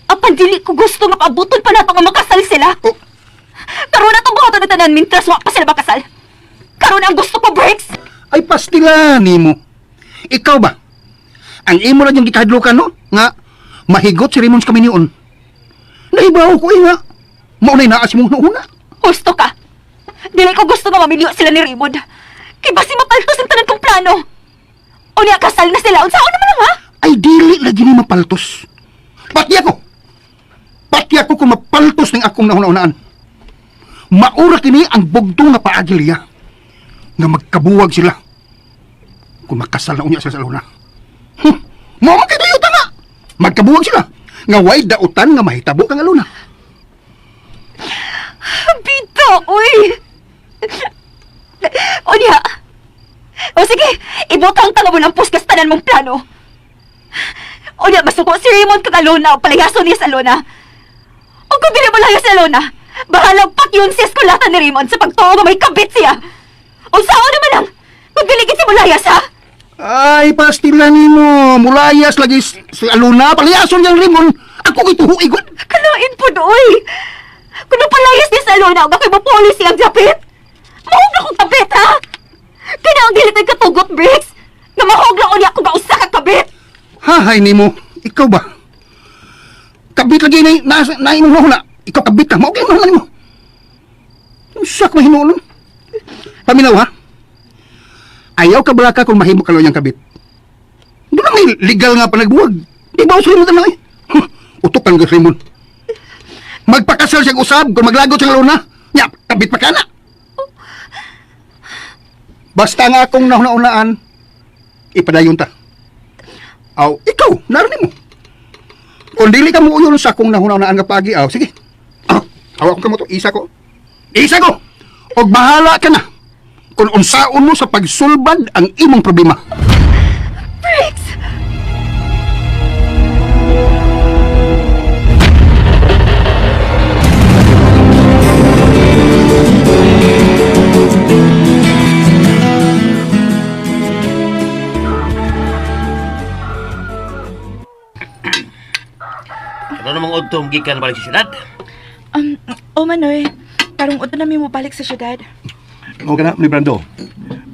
Apan dili ko gusto makabuton pa nato nga makasal sila. Oh. Karon na itong buhaton na tanan mintras wa pa sila makasal. Karon ang gusto ko, Briggs. Ay, pastila nimo. Ikaw ba? Ang imo lang yung gikahadlukan, no? Nga, mahigot si Raymond sa kaminion. Nahibaw ko nga. Maunay naas mong nauna. Gusto ka. Dili ko gusto nga mamilyo sila ni Raymond. Kay basi mapaltos ang tanan kong plano. O niya kasal na sila. Unsaon naman lang, ha? Ay, dili lagi ni mapaltos. Pati ako. Pati ako kung mapaltos ng akong nauna-unaan. Maura kini ang bugtong nga paagilya. Nga magkabuwag sila. Kung makasal na unya sila sa Aluna. Mao makidayutan nga. Magkabuwag sila. Nga way dautan nga mahitabo kang Aluna. Bito, uy! O niya. O sige, ibutang tanga mo ng puskas tanan mong plano. O niya, masuko si Raymond kag Alona o palayason niya sa Alona. O kung dili mo layas sa Alona, bahalag pat yun si eskulatan ni Raymond sa pagtuo nga may kabit siya. O saan naman lang, kung dili gid si mo layas, ha? Ay, pastila nimo. Mulayas lagi si Aluna. Palayason niyang Raymond. Ako ituhuig. Kalain po doy. Kung napalayas niya sa Alona, o ako'y mapulis siyang japit. Mahog na kong kabit, ha? Kaya ang dilit ng katugot, Briggs, na mahog na niya kung gausa ka kabit. Hahay nimo. Ikaw ba? Kabit lagi na inunaw na. Ikaw kabit ka. Maugay mo naman mo. Sak mahinuon. Paminaw, ha? Ayaw ka bala ka kung mahimo ka niyang kabit. Doon na may legal nga pa nagbuwag. Di ba usuhin mo na lang eh? Utok ka ng Raymond. Magpakasal siyang usab kung maglagot siyang Aluna. Nya, kabit pa ka na. Basta nga akong nauna-unaan, ipadayon ta. Aw, ikaw, narinig mo. Kung dili ka mo uyon sa akong nauna-unaan nga pagi, aw, sige. Hawak ko mo to, isa ko. Isa ko! Og bahala ka na kung unsaon mo sa pagsulbad ang imong problema. Briggs! Ano namang udtong gikan balik sa syudad? O Manoy, karong uto namin mo balik sa syudad. O ka na, ni Brando.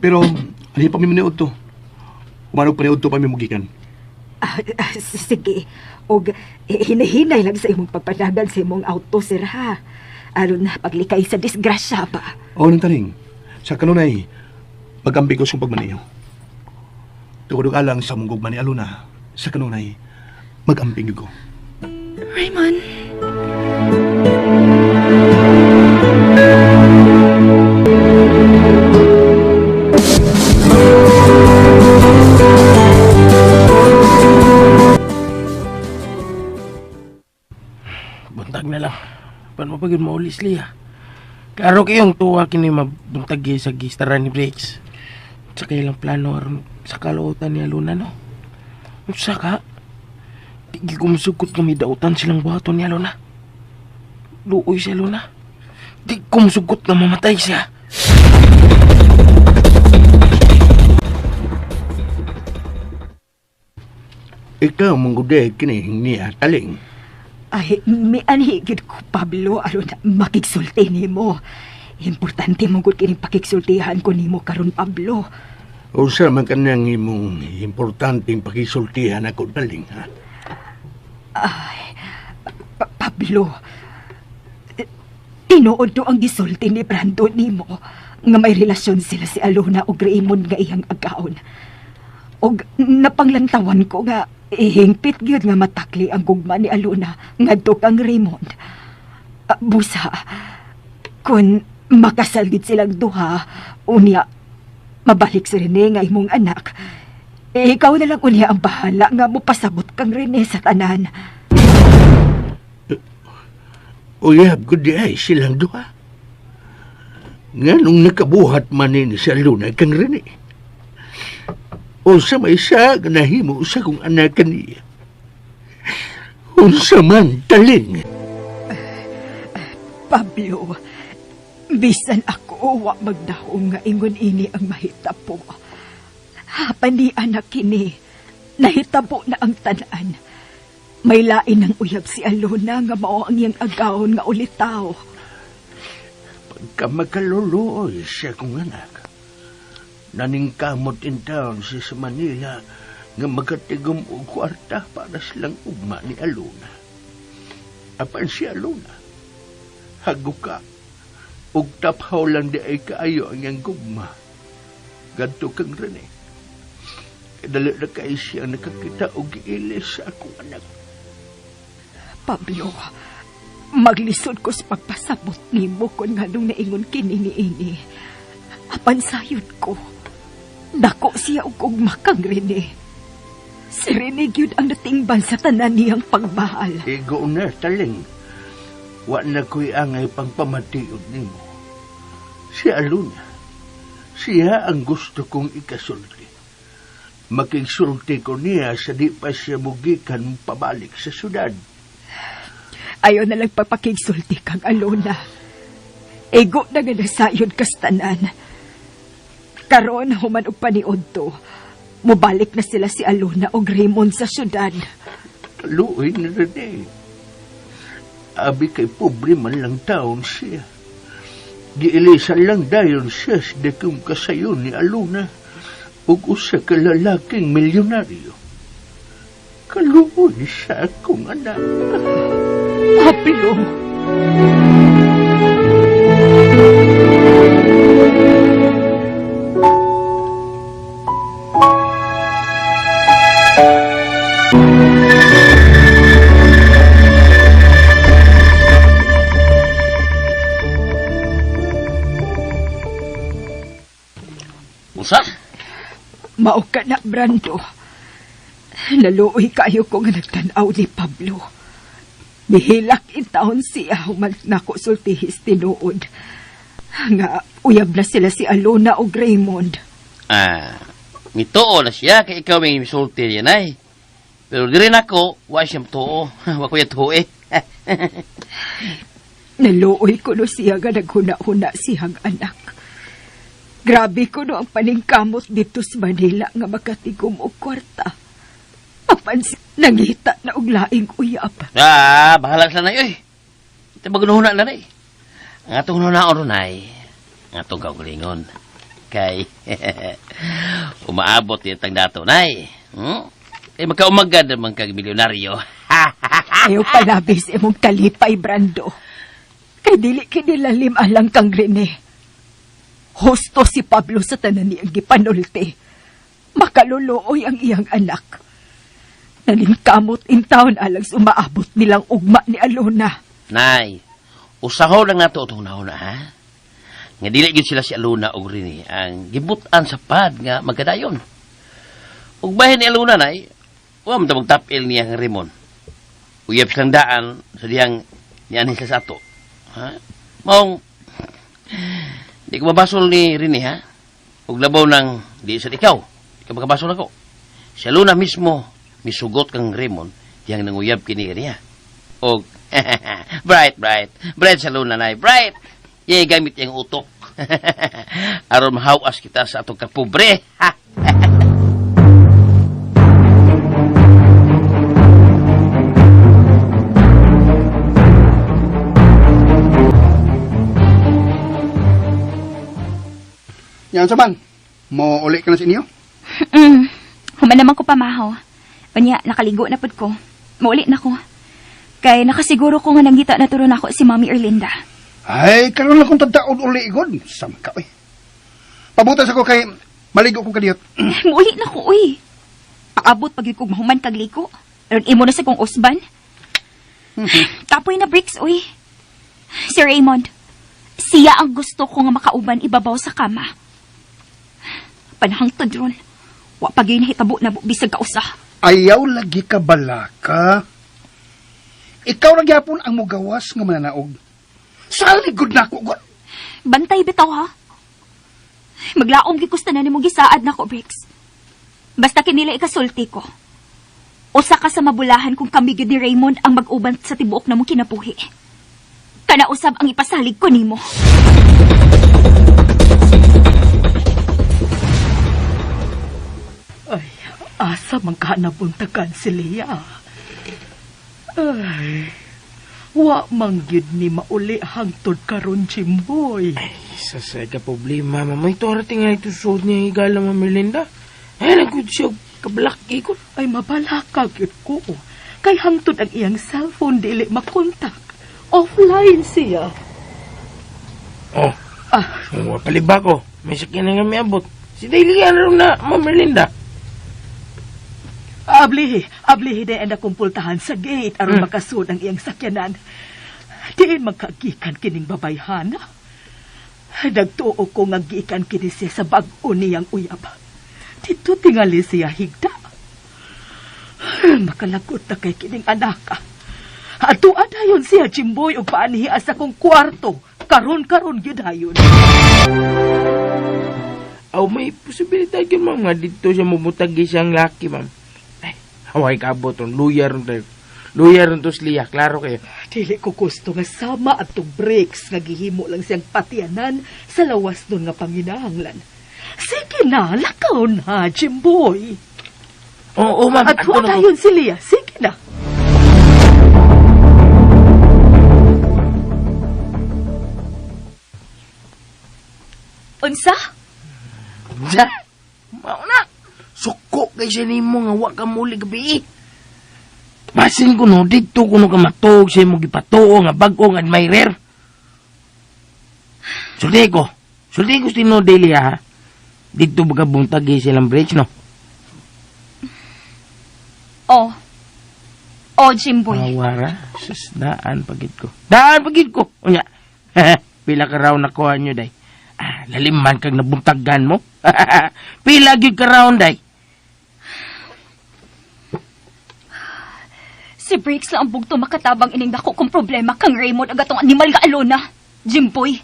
Pero, hindi pa mi maniod to. Umanog pa niod to pa mi mugikan. Sige. Og hinahinay lang sa imong pagpanagan sa imong auto, sir, ha? Aron na paglikay sa disgrasya ba? O, nang taning. Sa kanunay, mag-ambig ko sa pagmaniyo. Tukod alang sa mong gugma ni Aluna. Sa kanunay, mag-ambig ko. Raymond. Buntag na lang. Paano mo pagin maulis, Lia? Karo kayong tuwa kini mabuntagi sa gistaran ni Breaks. Sa kailang plano aron sa kaluotan ni Aluna, no? Unsa ka? Di ko masugod nga may dautan silang buhaton ni Aluna. Luoy si Aluna. Di ko masugod nga mamatay siya. Ikaw mangguday kinihing niya, taling. Ay, may anhigid ko, Pablo, aron makigsulti nimo. Importante mong gud kining pakigsultihan ko nimo karon, Pablo. Unsa man kanang imong importanteng pakisultihan ako, taling, ha? Ay, Pablo, tinuod to ang gisulti ni Brandon nimo nga may relasyon sila si Alona ug Raymond nga iyang agkaon. Og napanglantawan ko nga hingpit gyud nga matakli ang gugma ni Alona ngadto kang Raymond. Busa, kun makasal gid silang duha, unya mabalik si Rene nga imong anak. Ikaw na lang unya ang bahala nga mopasabot kang Rene sa tanan. Uyab ko di ay silang duha. Nga nung nakabuhat man ni si Aluna kang Rene. Unsa may siya nga nahimo sa kong anak kaniya. Unsa man, taling. Pablo, bisan ako wa magdahong nga ingon ini ang mahitabo. Hapan di anak kini, nahitabo na ang tanan. May lain ng uyab si Alona nga mao ang iyang agawon nga ulitaw. Pagka makaluluoy siya kong anak, naningkamot in town siya sa Manila nga magatigom og kwarta para silang ugma ni Alona. Apan si Alona, haguka, ug taphaw lang di ay kaayo ang iyang gugma. Gadto kang Rene. Kadali na kayo siya nakakita og giilis sa akong anak. Pablo, maglisod ko sa pagpasabot nimo kon nganong naingon kini niini. Apan sayod ko, dako siya og ugma kang Rene. Si Rene gyud ang natingban sa tanan niyang pagmahal. Igo na, taling. Wa na ko'y angay pang pamatiod nimo. Si Aluna, siya ang gusto kong ikasulti. Makigsulti ko niya sa di pa siya mugikan pabalik sa syudad. Ayaw na lang papakigsulti kang Alona. Ego na nga nasayod kastanan. Karon human og paniod to, mubalik na sila si Alona og Raymond sa syudad. Kaluoy na rin. Abi kay pobre man lang taon siya. Giilisan lang dayon siya sa dakong kasayon ni Alona ug usa ka lalaking milyonaryo. Kaluoy siya akong anak. Pablo! Usa? Mao ka na, Brando. Naluoy kayo ko nga nagtanaw ni Pablo. Nihilak in taon siya human nako sultihis tinuod. Nga uyab na sila si Alona o Raymond. Mitoo na siya kay ikaw may misulti niya, nay. Pero di rin ako, wa siyang too. Wa ko yung too eh. Naluoy ko no siya nga naghuna-huna siyang anak. Grabe ko no ang paningkamot dito sa Manila nga makatigom og kwarta. Apan nangita na og laing uyab. Bahala sa nay, oy. Ito magunahuna na, nay. Ang atong hunaon ron, nay. Ang atong kaugalingon. Kay, umaabot yung tang dato, nay. Kay magkaumagad naman kag milyonaryo. Ayaw palabis imong kalipay, Brando. Kay dili kinilalim alang kang Rene. Husto si Pablo sa tanan niyang gipanulti. Makaluluoy ang iyang anak. Naningkamot in taon alang sumaabot nilang ugma ni Alona. Nay, usahaw lang nato itong nauna, ha? Nga dili gyud sila si Alona o Rene ang gibutan sa pad nga magkadayon. Ug bahin ni Alona, nay, wa man ta magtapil niya ang Raymond. Uyab silang daan sa diyang nianin sa ato. Ha? Maong Di ko mabasol ni Rini, ha? Huwag labaw ng di sa ikaw. Di ka makabasol ako. Si Aluna mismo, misugot kang Raymond, diyang nanguyab kini niya. Og, bright si Aluna na, bright. Iya gamit yung utok. Aron mahawas kita sa atong kapobre. Yan sa man, mo uli ka na sa inyo? Human naman ko pamahaw. Unya, nakaligo na pud ko. Maulit na ko. Kay nakasiguro ko nga nanggita na turon ako si Mami Erlinda. Ay, karoon lang kong tagdaon uli, God. Sama ka, eh. Pabutas ako kay maligo kong kadiyot. Maulit na ko, uy. Paabot pag yung mahuman kag liko. Aron imo na sa kong usban. Tapoy na bricks, uy. Si Raymond, siya ang gusto ko nga makauban ibabaw sa kama. Panahangtod ron. Wa pag yun hitabo na bisag kausa. Ayaw lagi ka balaka. Ikaw na gyapon ang mugawas nga mananaog. Saan ligod na ako, God? Bantay bitaw, ha? Maglaom gikusta na ni mo gisaad na ko, Bricks. Basta kinila ikasulti ko. Usa ka sa mabulahan kung kami gyud ni Raymond ang mag-uban sa tibuok na mong kinabuhi. Kana usab ang ipasalig ko nimo. Ay, asa man ka nabuntagan si Leah. Ay, wa manggid ni mauli hangtod karon Jimboy. Ay, sasay ka problema, mamay. Ito arating nga ito suot niya higala, Ma'am Erlinda. Ay, nagkod siya kabalak ikot. Ay, mabalaka gyud ko. Kay hangtod ang iyang cellphone dili makontak. Offline siya. Oh, paliba ko. May sakyan na nga may abot. Si Daylia na, Ma'am Erlinda. Ablihi din ang nakumpultahan sa gate aron makasud ang iyang sakyanan. Diin magkagikan kining babayhana. Nagtuo ko nga gikan kini siya sa bag-o niyang uyab. Dito tingali siya higda. Makalagot na kay kining anaka. Ato adayon siya Jimboy og paanihi sa kong kwarto. Karon gyud hayon. Aw, may posibilidad yun, ma'am, nga dito siya mumutagi siyang laki, ma'am. Ay, haway ka abot, luyar ron to sliya, klaro kayo. Dili ko gusto nga sama at breaks nga gihimo lang siyang patianan sa lawas nun nga panginahanglan. Sige na, lakaw na, Jimboy. Oo, ma'am. At huwag tayon si Leah, sige na. Unsa? Unsa? Mauna. Suko kay siya nimo nga wa ka muli gabi. Basin ko no, dito ko no ka matog siya mo gipatuo nga bag-o nga admirer. Sulti ko sino Delia, ha? Dito baga buntagi silang bridge, no? Jimboy. Mawara, sus, daan pagid ko. Unya, pila ka raw nakuha nyo, day. Laliman kang nabuntagan mo. Pila gyud ka raw, day. Si Briggs lang ang bugto makatabang ining dako kong problema kang Raymond ang gatong animal nga alona. Jimboy.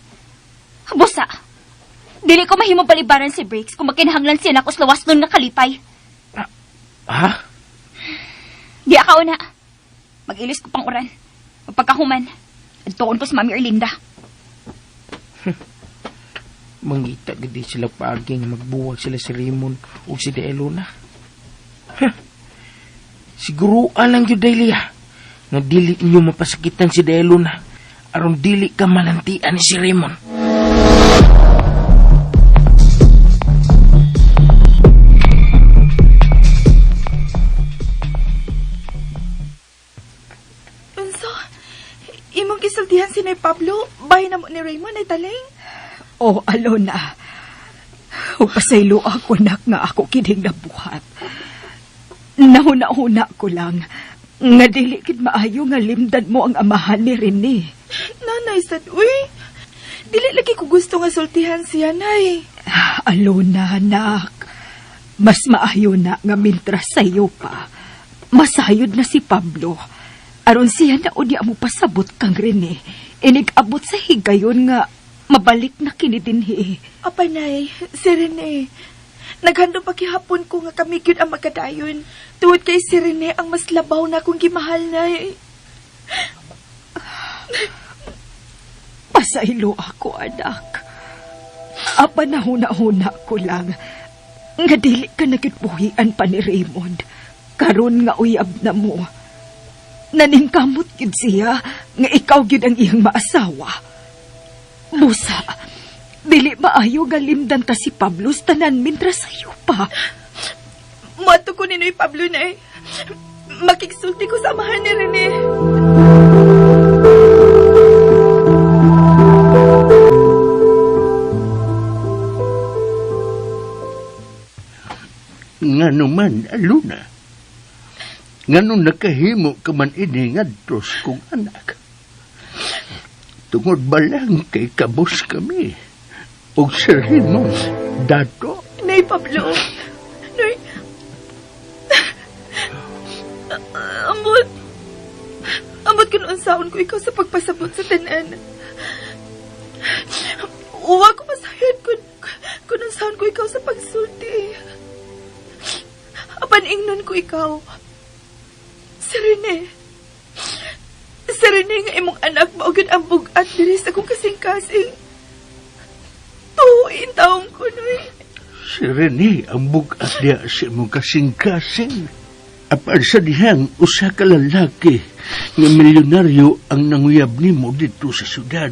Busa. Dili ko mahimo balibaran si Briggs kung makinahanglan siya na kuslawas nun nga kalipay. Ha? Di akaw na. Mag-ilis ko pang uran. Magpagkahuman. Adtoon ko si Mami Erlinda. Mangita gadi sila paagi nga magbuwag sila si Raymond o si Deluna. Siguro alang yun, Delia, nga dili inyo mapasakitan si Deluna aron dili ka malantian ni si Raymond. Imong gisultihan si Nay Pablo, bahay na mo ni Raymond ay taling. Oh, Alona. Upasaylo ako nak nga ako kining nabuhat. Nahuna-huna ko lang nga dili kid maayo nga limdan mo ang amahan ni Rene. Nanay sad, uy. Dili lagi ko gusto nga sultihan siya, Nay. Alona, anak. Mas maayo na nga mintras sa'yo pa. Masayod na si Pablo. Aron siya na o di mo pasabot kang Rene. Inig-abot sa higayon nga mabalik na kini dinhi. Apay, Nay, si Rene. Naghandom pa kihapon ko nga kami gyud ang magkadayon. Tuwod kay si Rene ang mas labaw na akong gimahal, Nay. Pasaylo ako, anak. Panahuna-huna ko lang nga dili ka nagitbuhian pa ni Raymond. Karon nga uyab na mo. Naningkamot gyud siya nga ikaw gyud ang iyang maasawa. Busa, dili maayo galimdan ta si Pablo tanan mintras sayo pa. Mato ko ninoy Pablo, Nay. Makiksulti ko sa amahan ni Rene. Ngano man, Aluna? Ngano nakahimo ka man ini ngadtos kong anak? Tungod ba lang kay kabos kami? O Sir Raymond, dato? Nay, Pablo. Nay. Ambot. Ambot kung unsaon ko ikaw sa pagpasabot sa tanan. Uwa ko masayad kung unsaon ko ikaw sa pagsulti. Apan ingnon ko ikaw. Si Rene. Si Rene nga imong anak maugid ang bugat diri sa kong kasing-kasing. Tuhuin taong ko, Noy. Si Rene ang bugat niya sa imong kasing-kasing. Apan sa dihang usa ka lalaki nga milyonaryo ang nanguyab nimo dito sa syudad.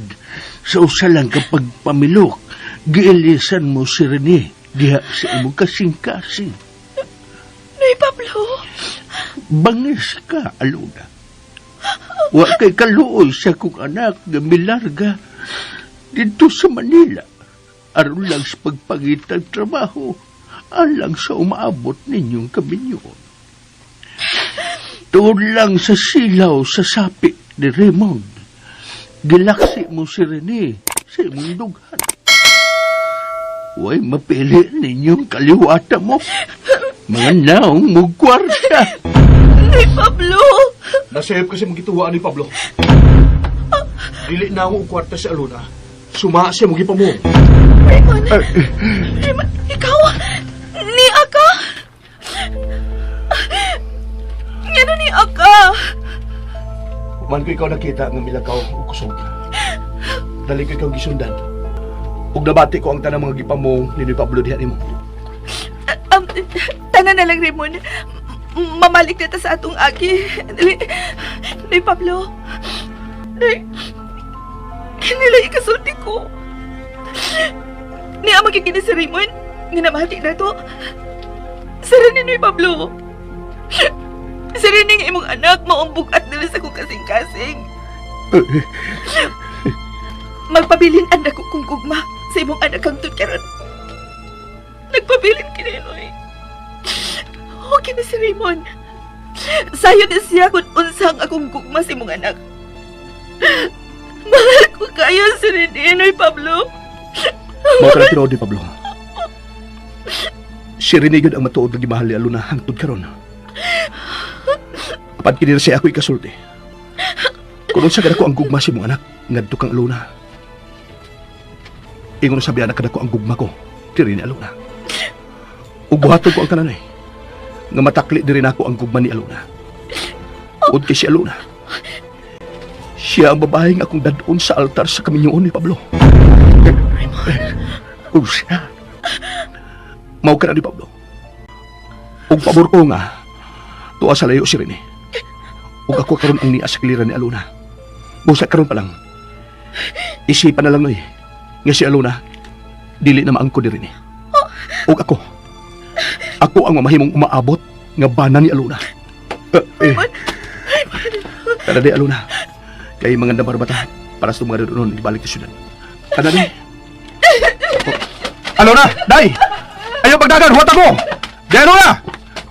Sa usa lang kapag pamilok, giilisan mo si Rene diha sa imong kasing-kasing. Nay, Pablo. Bangis ka, Aluna. Wa kay kaluoy sa kong anak nga milarga dito sa Manila. Aron lang sa pagpangitang trabaho, alang sa umaabot ninyong kaminyon. Tuod lang sa silaw sa sapi ni Raymond, gilaksi mo si Rene sa imong dughan. Way mapili ninyong kaliwata mo. Mga naong mugkwarta. Nay, Pablo. Nasayap kasi magituwaan ni Pablo. Dili na ako kwarta sa Aluna. Suma siya mugi pa mo. Raymond. Raymond, ikaw. Ni Aka. Ngano ni Aka. Man ko ikaw nakita nga milakaw o kusog. Dali ko ikaw gisundan. Ug nabati ko ang tanang mga gipamong ni Pablo diha nimo. Tanan na lang, Raymond. Mamalik na ta sa atong aki. Nay, Pablo. Nay, nila ikasulti ko. Niya magiging si Raymond. Nginamati na to. Sarani, Nay, Pablo. Sarani nga imong anak, maumbog at nila sa kong kasing-kasing. Magpabilin ang dako kong gugma sa imong anak kang tutkaran. Nagpabilin kininoy. Okay na si Raymond. Sayo na siya kung unsang akong gugma sa imong anak. Mahal ko kayo si Rene, Pablo. Mao ka na tinuod ni Pablo. Si Rene yun ang matuod na gimahal ni Aluna hangtod karon. Apan kinira siya ako ikasulti. Kung unsa ka ako ang gugma sa imong anak, ngadto kang Aluna. Ingon sabihan na kadako ang gugma ko, ti Rene Aluna. Ug buhaton ko ang tanan nga matakli diri nako ang gugma ni Aluna. Ud kay si Aluna. Siya ang babae nga akong dadon sa altar sa kaminyoon ni Pablo. Ug siya. Mao ka na ni Pablo. Ug pabor ko nga tuwa sa layo si Rene. Ug ako karon ang niya sa kiliran ni Aluna. Busa karon pa lang. Isipan na lang noy nga si Aluna dili na maangko diri ni. Ug ako ang mamahimong umaabot nga bana ni Aluna. Kada di Aluna, kay mga nabarbata para sa mga doon ibalik sa syudad. Kada di. Aluna, day! Ayaw pagdagan, huwat ako! Day, Aluna!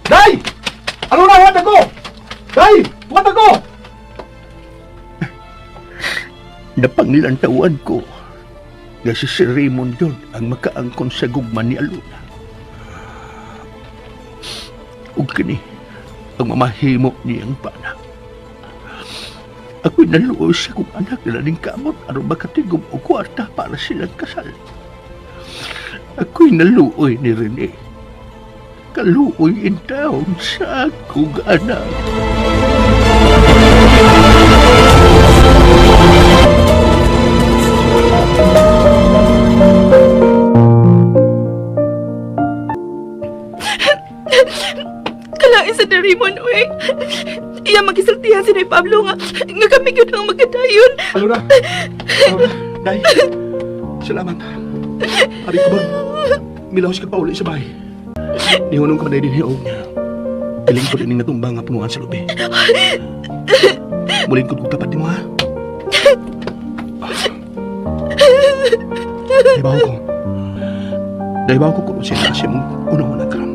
Day! Aluna, huwat ako! Day! Huwat ako! Napanglantawan ko nga si Sir Raymond yun ang makaangkon sa gugma ni Aluna. Ug kini ang mamahimo niyang bana. Ako'y naluoy sa kong anak na naning kamot aron makatigom o kwarta para silang kasal. Ako'y naluoy ni Rene. Kaluoy in taon sa akong anak. Kalain sa ni Raymond, uy. Iya magisultihan si Nay Pablo nga kami yun ang magkadayon. Alona! Alona! Day! Salamat. Ari ko ba? Milahos ka pa uli sa bahay. Nihunong ka ba din hiyaw niya? Piling ko rin nga tumbang nga punuan sa lupi. Muling ko tapat di mo, ha? Daibaw ko. Daibaw ko kung sila siya mong unang-unang karam.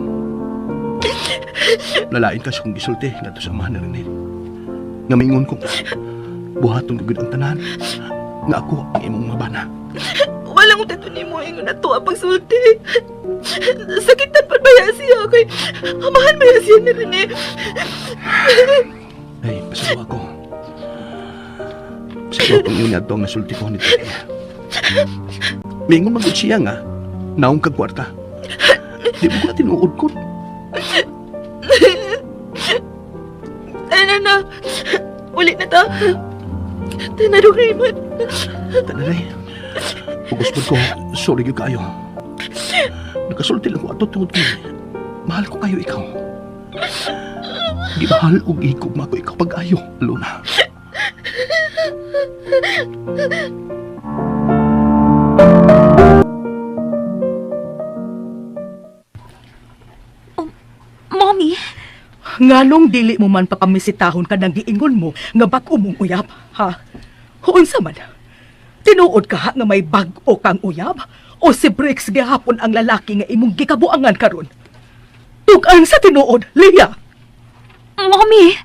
Lalain ka sa kong gisulti nga to sa amahan na rin. Nga maingon ko, buhaton ko ang tanan nga ako ang imong mabana. Walang utato ni mo yung nato ang pagsulti. Sakitan pa baya siya kay amahan baya siya ni Rene. Ay, pasawa ko. Pasawa kong yun nga ang nasulti ko nito. Maingon magod siya nga, naong kagwarta. Di mo ko tinuod ko. Na, ulit na to. Tanado Raymond. Tananay, pagkuspod ko, sorry yung kayo. Nakasulti lang ko ato tungod ko. Mahal ko kayo ikaw. Di mahal o igugma ko ikaw pag-ayo, Luna. Mommy, Nganong dili mo man papamisitahon ka ng giingon mo nga bag-o mong uyab, ha? Huon sa man? Tinuod ka ha nga may bag-o kang uyab? O si Briggs gihapon ang lalaki nga imong gikabuangan karon? Tugan sa tinuod, Leah! Mommy!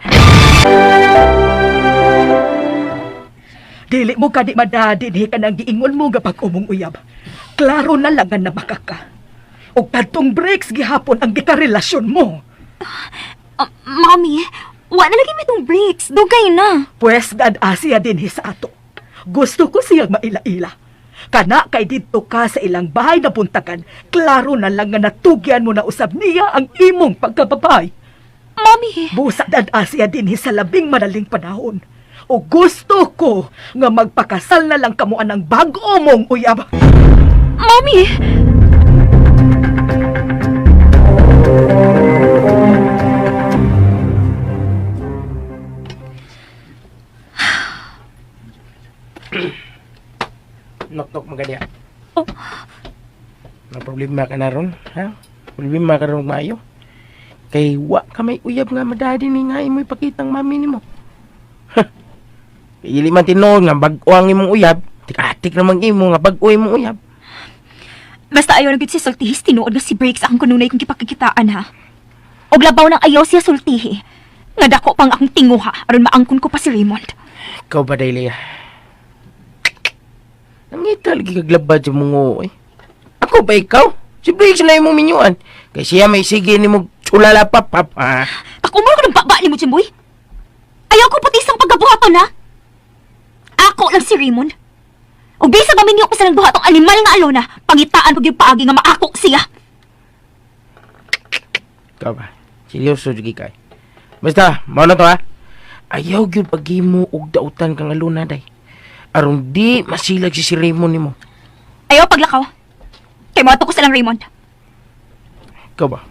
Dili mo ka di madadinhi ka ng giingon mo nga bag-o mong uyab. Klaro na lang nga nabaka ka. O kadtong Briggs gihapon ang gikarelasyon mo. Mommy, wala na lagi may itong breaks. Dugay na. Pwes gad-asya din sa ato. Gusto ko siyang maila-ila. Kana kay dito ka sa ilang bahay na puntakan, klaro na lang nga natugyan mo na usab niya ang imong pagkababay. Mommy! Busa gad-asya din sa labing madaling panahon. O gusto ko nga magpakasal na lang kamuan ng bag-o mong uyab. Mommy! Nok-nok magadia. Oh. May problema ka na ron, ha? Problema ka ron maayo. Kay wa ka may uyab nga madadi ni nga imo ipakitang mami nimo. Ili man tinuod nga bag-o ang imong uyab, tik-atik namang imo nga bag-o imong uyab. Basta ayaw na gud si sultihis tinuod nga si Breaks ang kanunay kong gipakakitaan ha. Og labaw nang ayaw siya sultihi. Nga dako pang akong tinguha aron maangkon ko pa si Raymond. Ikaw ba, Dahlia? Nangita lagi kaglabad sa mungo eh. Ako ba ikaw? Si Briggs na imong minyuan. Kaya siya may sige ni mo tsulala papap ha. Takumar ko ng baba ni mo, Jimboy. Ayaw ko puti isang pagkabuhaton ha. Ako lang si Raymond. O bisag maminyo ko sa nagbuhatong animal nga alona, pangitaan pag yung paagi nga maako siya. Ikaw ba? Seryoso jugi kay. Basta, mao na to ha. Ayaw gyud paghimo og dautan kang aluna day. Aron di masilag si Raymond nimo. Ayaw paglakaw. Kay mo ko silang Raymond. Ikaw ba?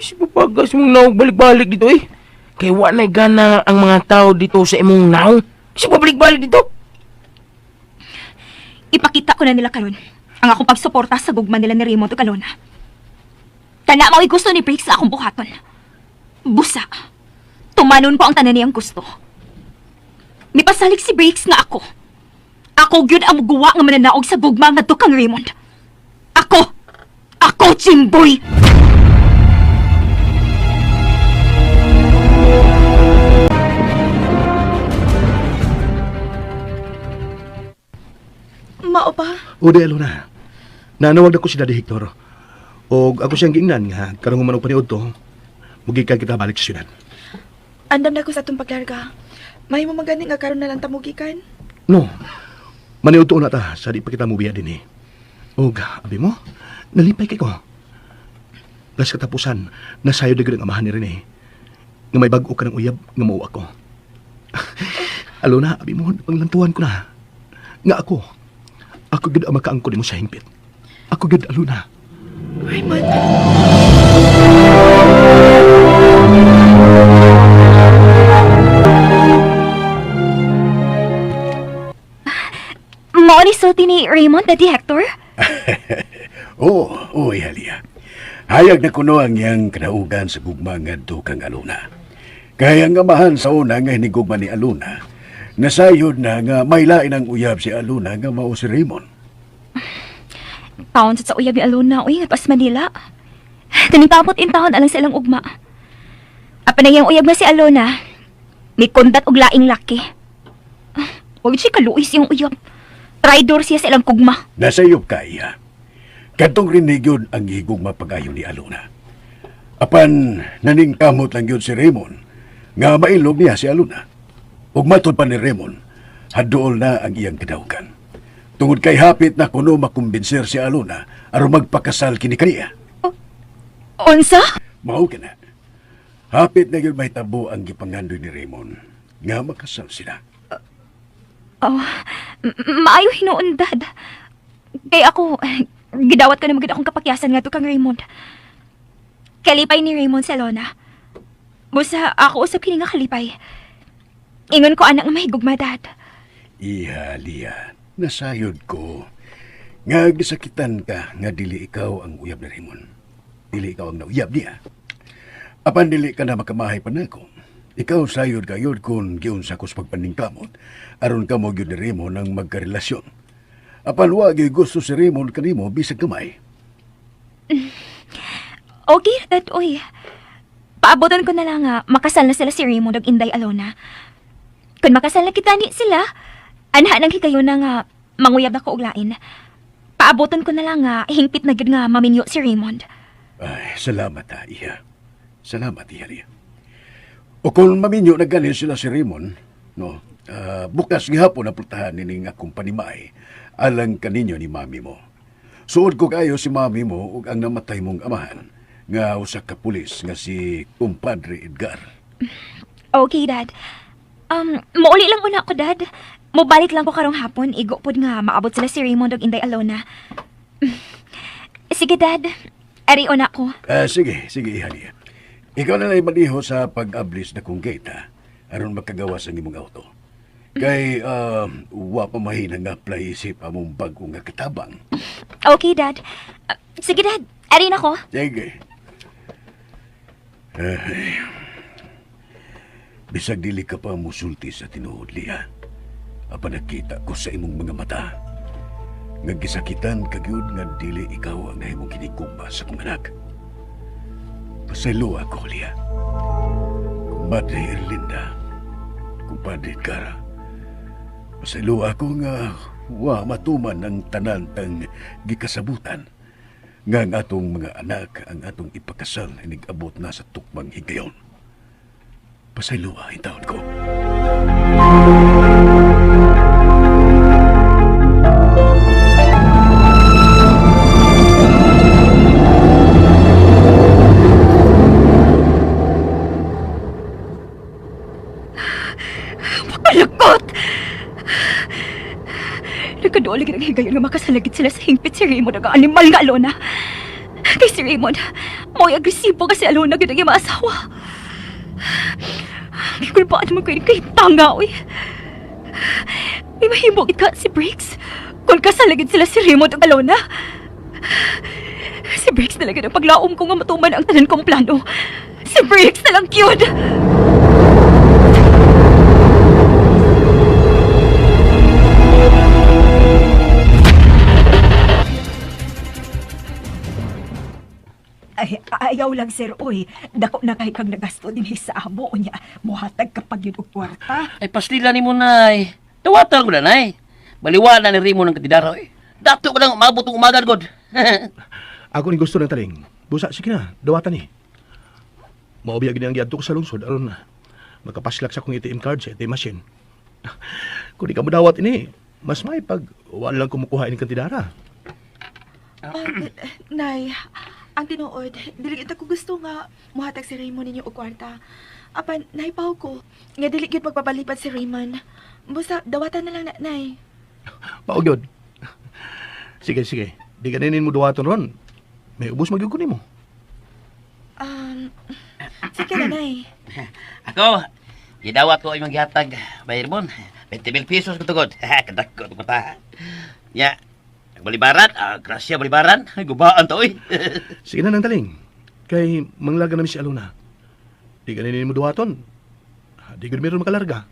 Si papagas mong naog balik-balik dito eh. Kay wa na gana ang mga tao dito sa imong naong. Si pabalik-balik dito. Ipakita ko na nila karon ang akong pagsuporta sa gugma nila ni Raymond o Kalona. Kana mao'y gusto ni Briggs sa akong buhaton. Busa. Tumanon ko ang tanan niyang gusto. Mipasalik si Briggs nga ako. Ako gyud ang guwa nga mananaog sa gugma nga tukang Raymond. Ako! Ako, Jimboy! Mao ba? O di, Alona. Nanawag na ko si Daddy Hector. O ako siyang giingnan nga, karong umanong paniod to, magikan kita balik sa syudad. Andam na ko sa itong paglarga. May mo magani nga karon na lang tamugikan. No. Maniuto na ta sa di pa kita mubiya din eh. Og, abi mo, nalipay kay ko. Plus katapusan, nasayo digid ang amahan ni Rene. Nga may bago ka ng uyab nga mao ako. Alona, abi mo, panglantuan ko na. Nga ako gid ang makaangkon mo sa hingpit. Ako gid, Alona. Raymond. Mao ni sulti ni Raymond, Daddy Hector? Oo, Halia. Hayag na kuno ang iyang kanaugan sa gugma ngadto kang Aluna. Kaya ang amahan sa una nga hinigugma ni Aluna, nasayod na nga may lain ang uyab si Aluna nga mao si Raymond. Taon sa uyab ni Aluna, uy, nga pas Manila. Kanipapot in taon alang silang ugma. Apa na yung uyab nga si Aluna, may kundat og laing laki. Huwag siya kaluis yung uyab. Traidor siya sa ilang kugma. Nasayop kaya. Kadtong rinig yun ang higugma pag-ayo ni Aluna. Apan naningkamot lang yun si Raymond nga mailog niya si Aluna. Ug matod pa ni Raymond, haduol na ang iyang kadaugan. Tungod kay hapit na kuno makumbinser si Aluna aron magpakasal kini kaniya. Unsa? Mao ka na. Hapit na yun may tabo ang gipangandoy ni Raymond nga makasal sila. Maayo hinuon, Dad. Kaya ako, gidawat ko na maganda akong kapakyasan nga to kang Raymond. Kalipay ni Raymond sa Lona. Busa ako usap kini nga kalipay. Ingon ko anak nga mahigugma, Dad. Iha, Lia, nasayod ko. Nga gisakitan ka nga dili ikaw ang uyab ni Raymond. Dili ikaw ang nauyab niya. Apan dili ka na makamahay pa nako. Ikaw sayod kayod kung giunsa ko sa pagpaningkamot. Aron ka mo gyud ni Raymond ang magkarelasyon. Apan wag gusto si Raymond kanimo bisag kamay. Okay, Dad, uy. Paabotan ko na lang nga makasal na sila si Raymond ug Inday Alona. Kung makasal na kita ni sila, anha nang hikayo na nga manguyab ako og lain. Paabotan ko na lang nga hingpit na gyud nga maminyo si Raymond. Ay, salamat ha, Iha. Salamat, Iha, Lia. O kung maminyo na ganin sila si Raymond, no, bukas gihapon na putahan nining akong panimay alang kaninyo ni mami mo. Suod ko kayo si mami mo ug ang namatay mong amahan nga usa ka pulis nga si Kumpadre Edgar. Okay, Dad. Mauli lang una ako, Dad. Mobalik lang ko karong hapon, igo pod nga maabot sila si Raymond ug Inday Alona. Sige, Dad. Ari una ko. Sige, Iha, Lia. Ikaw na lang maliho sa pag-ablis na kong gate, ha? Aron makagawas ang imong auto. Kay, wa pa mahina nga plaisip among bago nga katabang. Okay, Dad. Sige, Dad. Ari na ko. Sige. Ay, bisag dili ka pa musulti sa tinuod, Lia. Apa nakita ko sa imong mga mata. Naggisakitan kagyud nga dili ikaw ang nahimong kinikumba sa kong anak. Pasaylo ako, Lia. Kumpadre Erlinda, kumpadre Cara. Pasaylo ako nga wa matuman ang tanan tang gikasabutan nga ang atong mga anak ang atong ipakasal ay nag-abot na sa tukmang higayon. Pasaylo ang taon ko. Malakot! Nagkaduolig ng higayon nga makasalagit sila sa hingpit si Raymond ang animal nga Alona. Kay si Raymond, mo'y agresibo kasi Alona gid ang maasawa. Hindi ko na paano magkain kay tanga, oy. May mahimo ka si Briggs. Kung kasalagit sila si Raymond ang Alona. Si Briggs talaga ng paglaom ko nga matuman ang tanan kong plano. Si Briggs na lang cute! Ay, ayaw lang, sir. Uy, dako na kay kang nagasto din sa amo niya. Muhatag kapag yun og kwarta. Ay, pastila ni mo, nay. Tawatan ko na, nay. Baliwala ni Rimo ng katidaraw, eh. Dato ko lang umabot ng umaga, God. Ako ni gusto ng taling. Busa, sige na, dawatan ni. Maubiyag din ang giadto ko sa lungsod, aron na. Makapaslak sa kong ATM card sa ATM machine. Kung di ka madawat ini, mas may pag wala lang kumukuha ini kantidara. Nay, ang tinuod, dili kita ko gusto nga muhatag si Raymond ninyo og kwarta. Apan, naipaw ko, nga dili gyud magpapalipad si Raymond. Busa, dawatan na lang na, nay. Paog yun. Sige, sige. Di ka ninin mo duwaton ron. May ubos magyugon mo. Sige na, nay. Ako, gidawat ko yung maghihatag, Bay Ramon. 20,000 pesos ko tugod. Kadakot ko ta. Nya, balibaran, grasya balibaran. Gubaan to, oy. Sige na nang taling. Kay manglaga namin si Aluna. Di ka ninin mo duwaton. Di ka meron makalarga.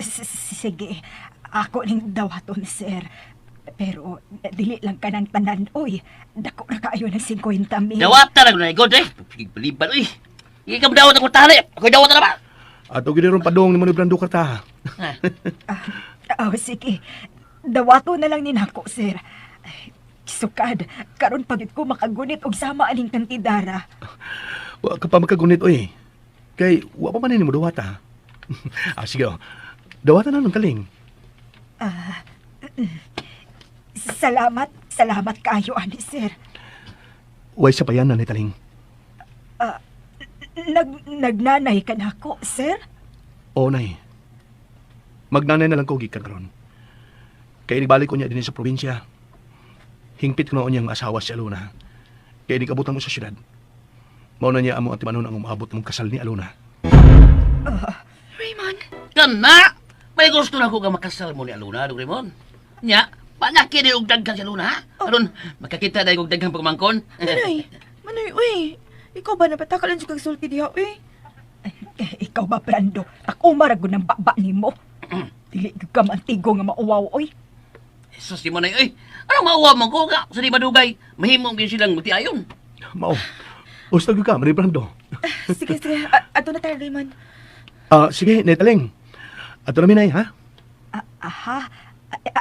Sige, ako ning dawaton, sir. Pero dili lang ka ng tanan, oy. Dako na kaayo ng 50,000. Dawat na lang na, God, eh. Baliban, oy. Hindi ka madawat ako tali. Ako'y dawat na naman. Ato giniron padong ni Manoy Brando Karta. Sige. Dawato na lang ninako, sir. Sukad, karon pagit ko makagunit og sama aning kantidara. Wa ka pa makagunit, oy. Kay, wa pa man mo dawata. Sige, oh. Dawata na nung taling. Salamat kayo, ani, sir. Way sa payan na ni taling. Nagnanay ka na ako, sir? Oo, nay. Magnanay na lang ko gikan karon. Kaya inibalik ko niya din sa probinsya. Hingpit ko noon niyang asawa si Aluna. Kaya inikabutan mo sa syudad. Mauna niya amo ang timanon ang umabot mong kasal ni Aluna. Raymond, Kana! May gusto na ko ka makasal mo ni Aluna, Dong Raymond. Nya, palaki din og daghan si Aluna, ha? Aron, makakita dahil og daghang pagmangkon. Manoy, uy. Ikaw ba napatakalan sa kagsulti diha, uy? Ikaw ba, Brando? Ako marago ng baba ni mo. Dili ka mantigo nga mauwaw, oy. Jesus, di mo na yun. Anong mauwa mo ko ka? Sa di madugay, mahimong din silang magtiayon. Mao. Ustag ka, Manoy Brando. Sige. Ato na tayo, Raymond. Sige, netaling. Ato namin ay, ha?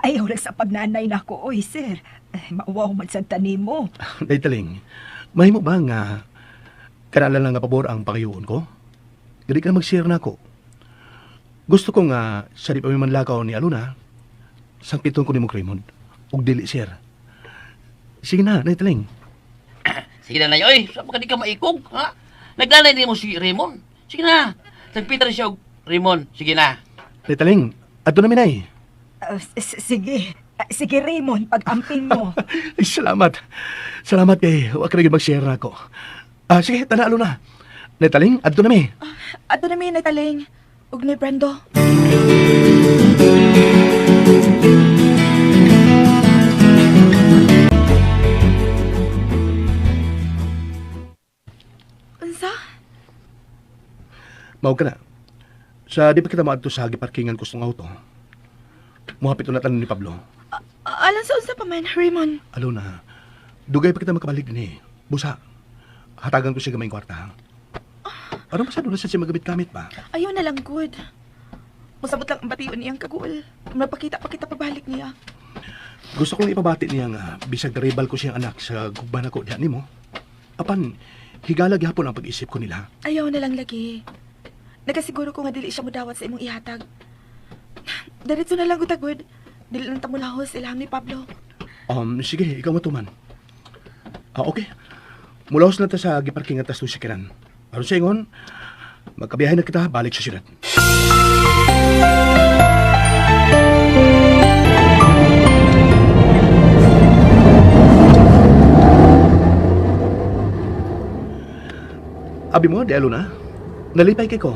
Ayaw lang sa pagnanay na ako, oy, sir. Mauwaw man sa tanim mo. Netaling, mahimo ba nga kanala lang nga pabor ang pangayuon ko? Gali ka na mag-share na ako. Gusto ko nga, sa di pa may manlakaw ni Aluna, sangpiton ko ni mo Raymond. Ug dili, sir. Sige na, netaling. Sige na na yun, saan pa ka di ka maikog, ha? Naglalay din mo si Raymond. Sige na, tagpita rin siya og Raymond. Sige na. Netaling, ato namin ay. Sige, Raymond, pag-amping mo. Ay, salamat. Salamat kay wag ka na mag-share na ako. Sige, tanalo na. Netaling, adto na mi. Ato na may nataling. Ug ni Brando. Unsa? Mao ka na. Sa di pa kita maadto sa giparkingan ko ng auto. Muhapit na tanan ni Pablo. Alam sa unsa pa man, Raymond. Aluna, dugay pa kita makabalik ni. Busa, hatagan ko siya gamayng kwarta. Ano masyado na siya magamit-gamit ba? Ayaw na lang, good. Masabot lang ang bation niyang kagul. Magpakita pa kita pabalik niya. Gusto kong ipabati niya nga bisag ribal ko siyang anak sa gugban ako diyan nimo. Apan, higala gyapon ang pag-isip ko nila. Ayaw na lang lagi. Nagasiguro ko nga dili siya mudawat sa imong ihatag. Diretso na lang ko tagod. Dili lang tamulahos ilham ni Pablo. Sige, ikaw matuman. Okay. Mulahos na ta sa giparking at tas sikiran. Aron sa ingon, magkabiyahe na kita balik sa syudad. Abi mo, di Aluna, nalipay kay ko.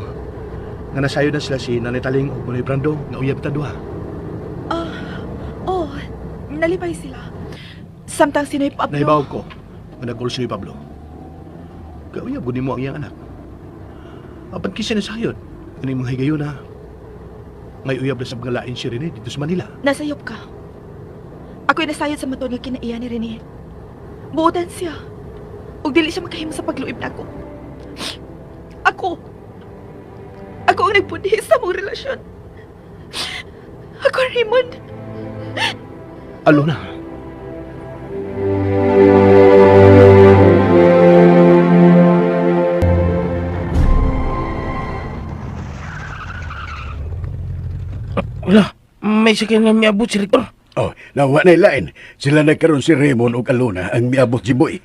Nga nasayo na sila si Nanay Taling o Manoy Brando nga uyab ta duha. Nalipay sila. Samtang sinoy Pablo. Nahibaw ko nga nagul si Pablo. Kauyab guni mo ang iyang anak. Apan kisa na sayod, kani mga higayo na. Ngay uyab na sa mga lain si Rene dito sa Manila. Nasayop ka. Ako'y nasayod sa matod nga kinaiya ni Rene. Buotan siya. Ug dili siya makahimo sa pagluib na ako. Ako ang nagpundi sa mong relasyon. Ako, Raymond. Aluna. Wala, may sakyan nga miabot si Rector. Oh, nawa na lain. Sila nagkaroon si Raymond o Alona ang miabot si Boy.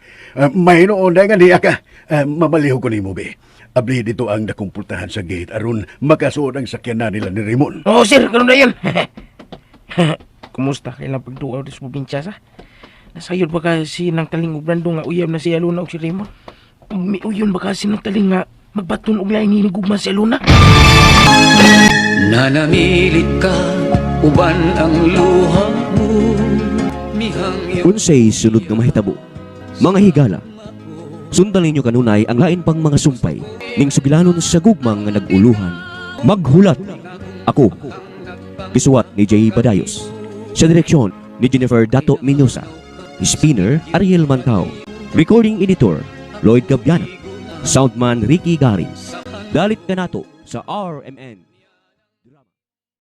May noon na nga niya ka. Mamaliho ko ni mo, be. Abli dito ang nakumpultahan sa gate aron makasuod ang sakyan na nila ni Raymond. Oo, sir, karoon na yun. Kumusta kailang pagtuaw sa probinsya sa? Nasayod ba kasi ng taling ubrando nga uyab na si Alona o si Raymond? May uyon ba kasi ng taling nga magbaton og lain hinigugman si Alona? Nanamilit ka, uban ang luha mo. Mihang Unsay sunod nga mahitabo. Mga higala, sundan ninyo kanunay ang lain pang mga sumpay ning sugilanon sa gugmang nga naguluhan. Maghulat. Ako, gisuwat ni J. Badayos. Sa direksyon ni Jennifer Dato Mendoza. Spinner Ariel Mantao. Recording editor Lloyd Gabiana. Soundman Ricky Garis. Dalit ka nato sa RMN.